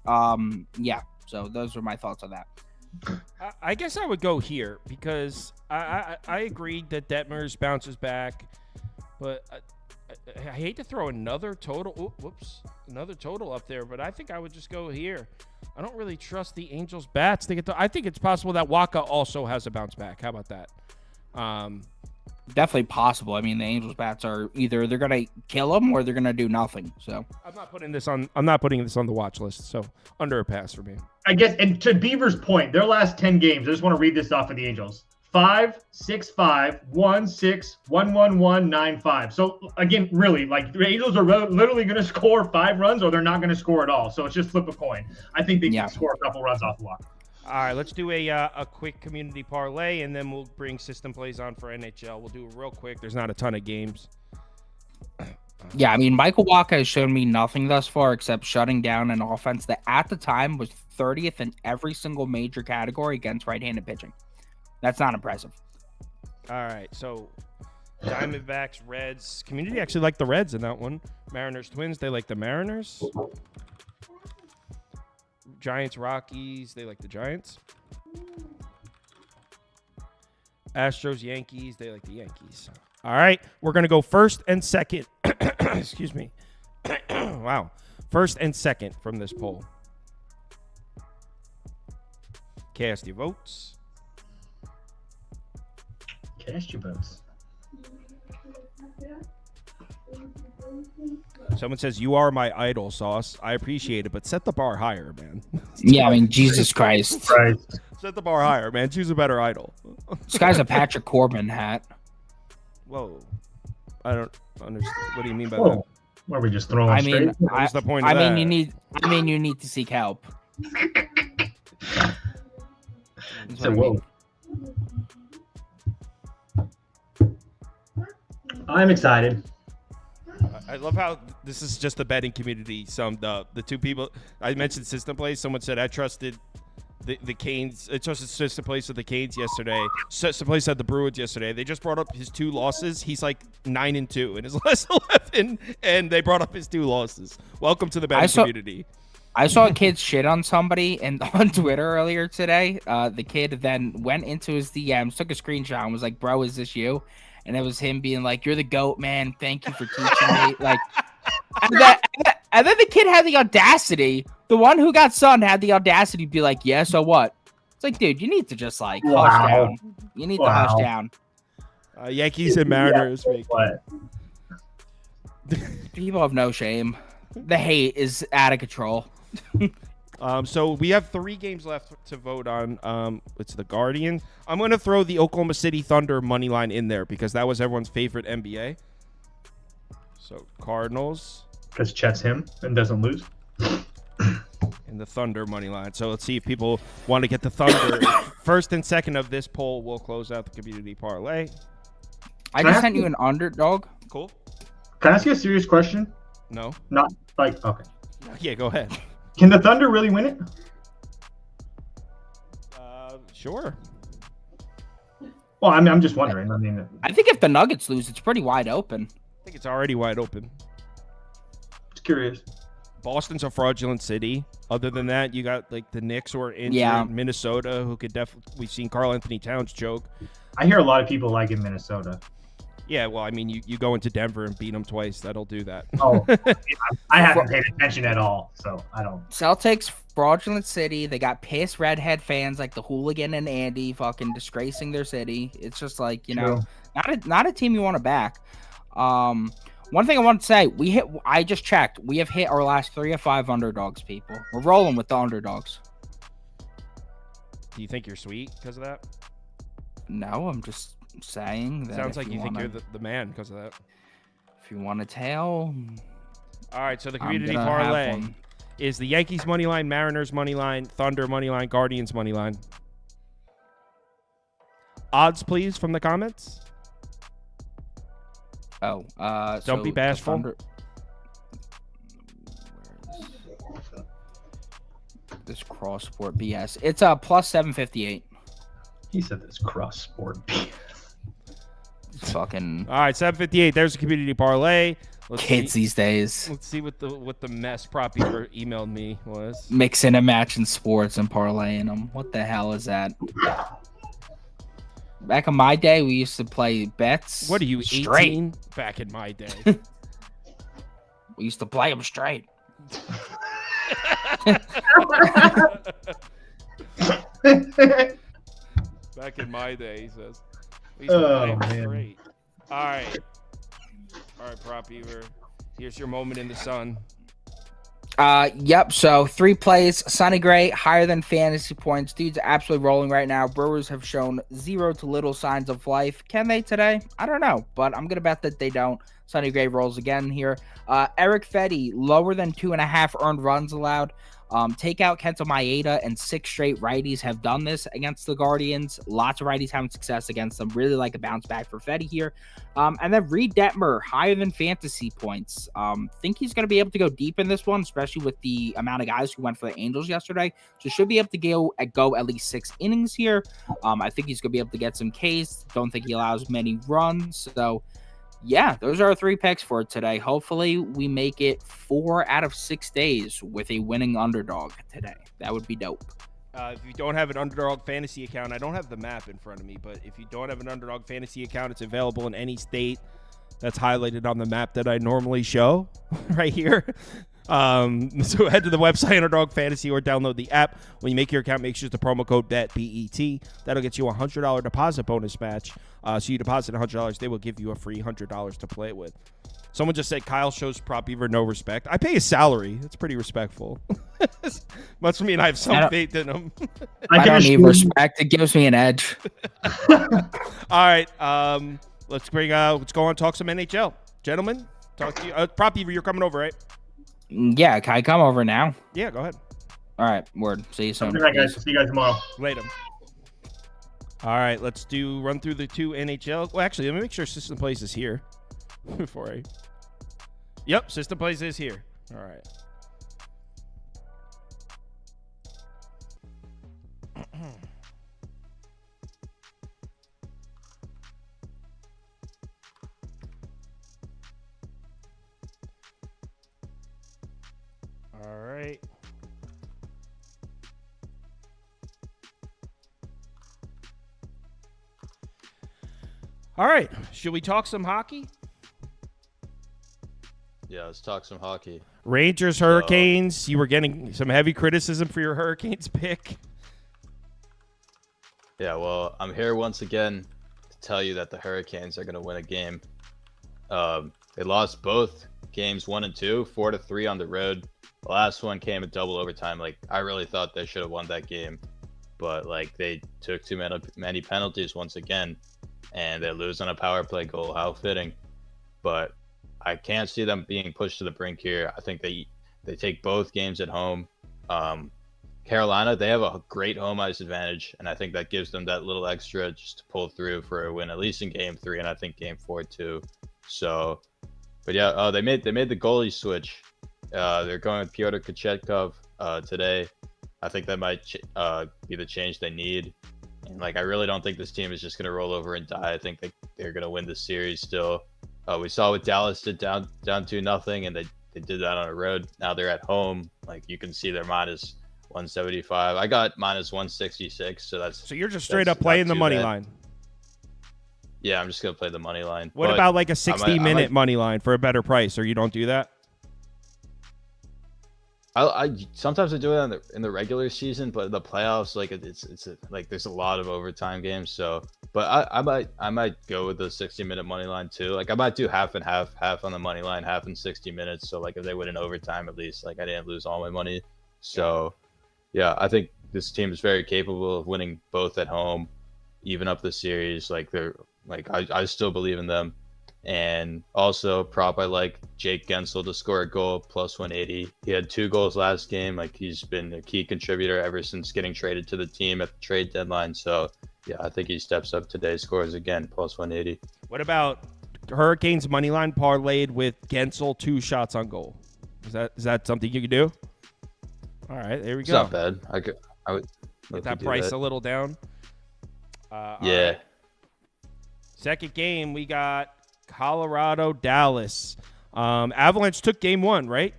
Yeah, so those are my thoughts on that. I guess I would go here because I agreed that Detmers bounces back, but I hate to throw another total. Another total up there, but I think I would just go here. I don't really trust the Angels bats. I think it's possible that Wacha also has a bounce back. How about that? definitely possible. I mean, the Angels bats are either they're gonna kill them or they're gonna do nothing. So I'm not putting this on the watch list. So under a pass for me. I guess, and to Beaver's point, their last 10 games, I just want to read this off of the Angels. 5-6-5, 1-6, 1-1-1, 9-5. So again, really, like the Angels are literally going to score 5 runs, or they're not going to score at all. So it's just flip a coin. I think they can score a couple runs off the walk. All right, let's do a quick community parlay, and then we'll bring System Plays on for NHL. We'll do it real quick. There's not a ton of games. Yeah, I mean, Michael Wacha has shown me nothing thus far except shutting down an offense that at the time was 30th in every single major category against right-handed pitching. That's not impressive. All right, so Diamondbacks, Reds. Community actually like the Reds in that one. Mariners, Twins, they like the Mariners. Giants, Rockies, they like the Giants. Astros, Yankees, they like the Yankees. All right, we're going to go first and second. Excuse me. Wow. First and second from this poll. Cast your votes. Cast your votes. Someone says, "You are my idol, Sauce. I appreciate it, but set the bar higher, man." Yeah, I mean, Jesus Christ. Right. Set the bar higher, man. Choose a better idol. This guy's a Patrick Corbin hat. Whoa. I don't understand. What do you mean by Whoa. that? Where are we just throwing I straight? mean, What's the point of I mean, that? you need to seek help. That's So, what I mean. I'm excited. I love how this is just the betting community summed up. The two people I mentioned System Plays. Someone said I trusted the Canes. I trusted System Plays with the Canes yesterday. System Plays had the Brewers yesterday. They just brought up his 2 losses. He's like 9-2 in his last 11, and they brought up his 2 losses. Welcome to the betting community. I saw a kid shit on somebody on Twitter earlier today. The kid then went into his DMs, took a screenshot, and was like, "Bro, is this you?" And it was him being like, "You're the GOAT, man. Thank you for teaching me." Like, and then the kid had the audacity. The one who got sunned had the audacity to be like, "Yeah, so what?" It's like, dude, you need to just like hush down. You need to hush down. Yankees and Mariners. What? People have no shame. The hate is out of control. So we have 3 games left to vote on. It's the Guardians. I'm going to throw the Oklahoma City Thunder money line in there because that was everyone's favorite NBA. So Cardinals. Because Chet's him and doesn't lose. And the Thunder money line. So let's see if people want to get the Thunder. First and second of this poll will close out the community parlay. I just sent you an underdog. Cool. Can I ask you a serious question? No. Not like, okay. Yeah, go ahead. Can the Thunder really win it? Sure. Well, I mean, I'm just wondering. I mean, I think if the Nuggets lose, it's pretty wide open. I think it's already wide open. just curious. Boston's a fraudulent city. Other than that, you got like the Knicks who are injured. Yeah. Minnesota, who could definitely. We've seen Karl Anthony Towns choke. I hear a lot of people like in Minnesota. Yeah, well, I mean, you go into Denver and beat them twice. That'll do that. Oh, I haven't paid attention at all, so I don't. Celtics, fraudulent city. They got pissed redhead fans like the hooligan and Andy fucking disgracing their city. It's just like, you know, not a team you want to back. One thing I want to say, I just checked. We have hit our last 3 of 5 underdogs, people. We're rolling with the underdogs. Do you think you're sweet because of that? No, I'm just saying that. Sounds like you think you're the man because of that. If you want to tell. All right, so the community parlay is the Yankees money line, Mariners money line, Thunder money line, Guardians money line. Odds, please, from the comments. Oh, don't be bashful. This cross sport BS. It's a plus 758. He said this cross sport BS. Fucking all right, 758. There's a community parlay. Kids these days. Let's see what the mess Prop Beaver emailed me was. Mixing and matching sports and parlaying them. What the hell is that? Back in my day, we used to play bets. What are you, straight? 18? Back in my day. We used to play them straight. Back in my day, he says. We used to play them straight. All right. All right, Prop Beaver. Here's your moment in the sun. Yep. So 3 plays, Sonny Gray, higher than fantasy points. Dude's absolutely rolling right now. Brewers have shown zero to little signs of life. Can they today? I don't know, but I'm gonna bet that they don't. Sonny Gray rolls again here. Eric Fetty, lower than 2.5 earned runs allowed. Take out Kenta Maeda, and 6 straight righties have done this against the Guardians. Lots of righties having success against them. Really like a bounce back for Fetty here. And then Reed Detmer, higher than fantasy points. Think he's going to be able to go deep in this one, especially with the amount of guys who went for the Angels yesterday. So should be able to go at least 6 innings here. I think he's going to be able to get some Ks. Don't think he allows many runs. So yeah, those are our 3 picks for today. Hopefully we make it 4 out of 6 days with a winning underdog today. That would be dope. If you don't have an Underdog fantasy account, I don't have the map in front of me, but if you don't have an Underdog fantasy account, it's available in any state that's highlighted on the map that I normally show right here. So head to the website Underdog Fantasy or download the app. When you make your account, make sure the promo code BET. That'll get you a $100 deposit bonus match. So you deposit $100, they will give you a free $100 to play with. Someone just said Kyle shows Prop Beaver no respect. I pay his salary. That's pretty respectful. Must mean I have some faith in him. I don't need respect. It gives me an edge. All right. Let's go on and talk some NHL. Gentlemen, talk to you. Prop Beaver, you're coming over, right? Yeah, can I come over now? Yeah, go ahead. All right, word. See you soon. Good night, guys. See you guys tomorrow. Later. All right, let's run through the 2 NHL. Well, actually, let me make sure System Plays is here before I. Yep, System Plays is here. All right. All right. All right. Should we talk some hockey? Yeah, let's talk some hockey. Rangers, Hurricanes. You were getting some heavy criticism for your Hurricanes pick. Yeah, well, I'm here once again to tell you that the Hurricanes are going to win a game. They lost both games 1 and 2, 4-3 on the road. The last one came in double overtime. Like, I really thought they should have won that game, but like they took too many penalties once again, and they lose on a power play goal. How fitting. But I can't see them being pushed to the brink here. I think they take both games at home. Carolina, they have a great home ice advantage, and I think that gives them that little extra just to pull through for a win, at least in Game 3, and I think Game 4 too. So, but yeah, they made the goalie switch. They're going with Pyotr Kochetkov today. I think that might be the change they need. And like, I really don't think this team is just going to roll over and die. I think they're going to win the series still. We saw what Dallas did down 2-0, and they did that on the road. Now they're at home. Like, you can see they're minus 175. I got minus 166. So you're just straight up playing the money line. Yeah, I'm just going to play the money line. What about like a 60-minute money line for a better price, or you don't do that? I sometimes I do it in the regular season, but in the playoffs, like like there's a lot of overtime games. So, but I might go with the 60-minute money line too. Like, I might do half and half on the money line, half in 60 minutes. So like, if they win in overtime, at least like I didn't lose all my money. So yeah, I think this team is very capable of winning both at home, even up the series. Like, I still believe in them. And also, prop, I like Jake Gensel to score a goal, plus 180. He had 2 goals last game. Like, he's been a key contributor ever since getting traded to the team at the trade deadline. So yeah, I think he steps up today, scores again, plus 180. What about Hurricanes money line parlayed with Gensel 2 shots on goal? Is that something you could do? All right, there we go. It's not bad. I would get that price a little down. Yeah. Right. Second game, we got Colorado, Dallas. Avalanche took game 1, right?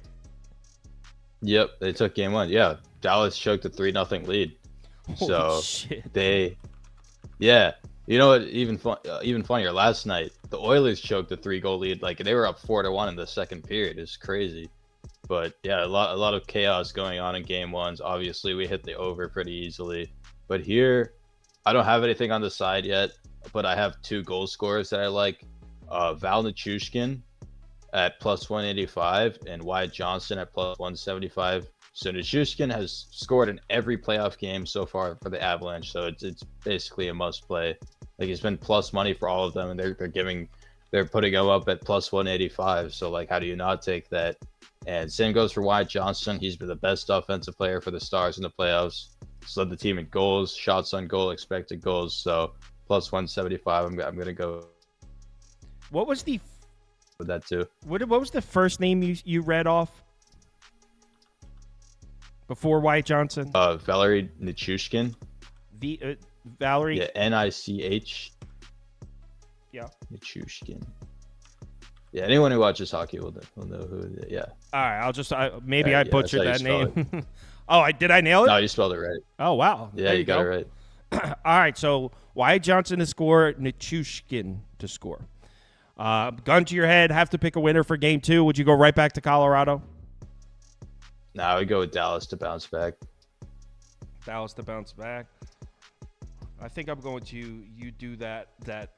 Yep, they took game 1. Yeah, Dallas choked a 3-0 lead. Holy shit. Yeah. You know what? Even funnier. Last night, the Oilers choked a 3-goal lead. Like, they were up 4-1 in the second period. It's crazy. But yeah, a lot of chaos going on in game 1s. Obviously, we hit the over pretty easily. But here, I don't have anything on the side yet, but I have 2 goal scorers that I like. Val Nichushkin at plus 185 and Wyatt Johnson at plus 175. So Nichushkin has scored in every playoff game so far for the Avalanche, so it's basically a must play. Like, he's been plus money for all of them, and they're putting him up at plus 185. So like, how do you not take that? And same goes for Wyatt Johnson. He's been the best offensive player for the Stars in the playoffs. He's led the team in goals, shots on goal, expected goals. So plus 175. I'm gonna go. What was the with that too? What was the first name you read off before Wyatt Johnson? Valerie Nichushkin. Valerie. Yeah, Nich. Yeah. Nichushkin. Yeah, anyone who watches hockey will know who it is. Yeah. All right, I'll just I butchered that name. Oh, did I nail it? No, you spelled it right. Oh, wow. Yeah, you got it right. All right, so Wyatt Johnson to score, Nichushkin to score. Gun to your head, have to pick a winner for game 2. Would you go right back to Colorado? No, I would go with Dallas to bounce back. Dallas to bounce back. I think I'm going to you do that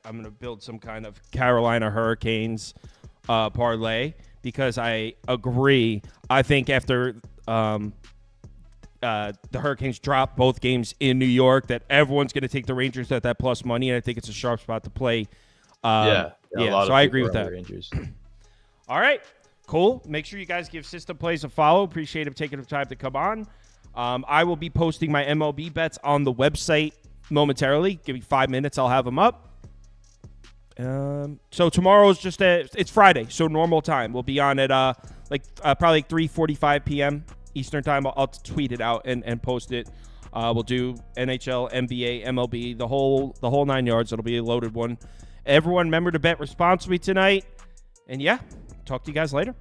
I'm going to build some kind of Carolina Hurricanes parlay because I agree. I think after the Hurricanes drop both games in New York that everyone's going to take the Rangers at that plus money, and I think it's a sharp spot to play. Yeah, so I agree with that. Rangers. All right, cool. Make sure you guys give System Plays a follow. Appreciate him taking the time to come on. I will be posting my MLB bets on the website momentarily. Give me 5 minutes. I'll have them up. So tomorrow's just it's Friday, so normal time. We'll be on at probably 3:45 p.m. Eastern time. I'll tweet it out and post it. We'll do NHL, NBA, MLB, the whole 9 yards. It'll be a loaded one. Everyone, remember to bet responsibly tonight. And yeah, talk to you guys later.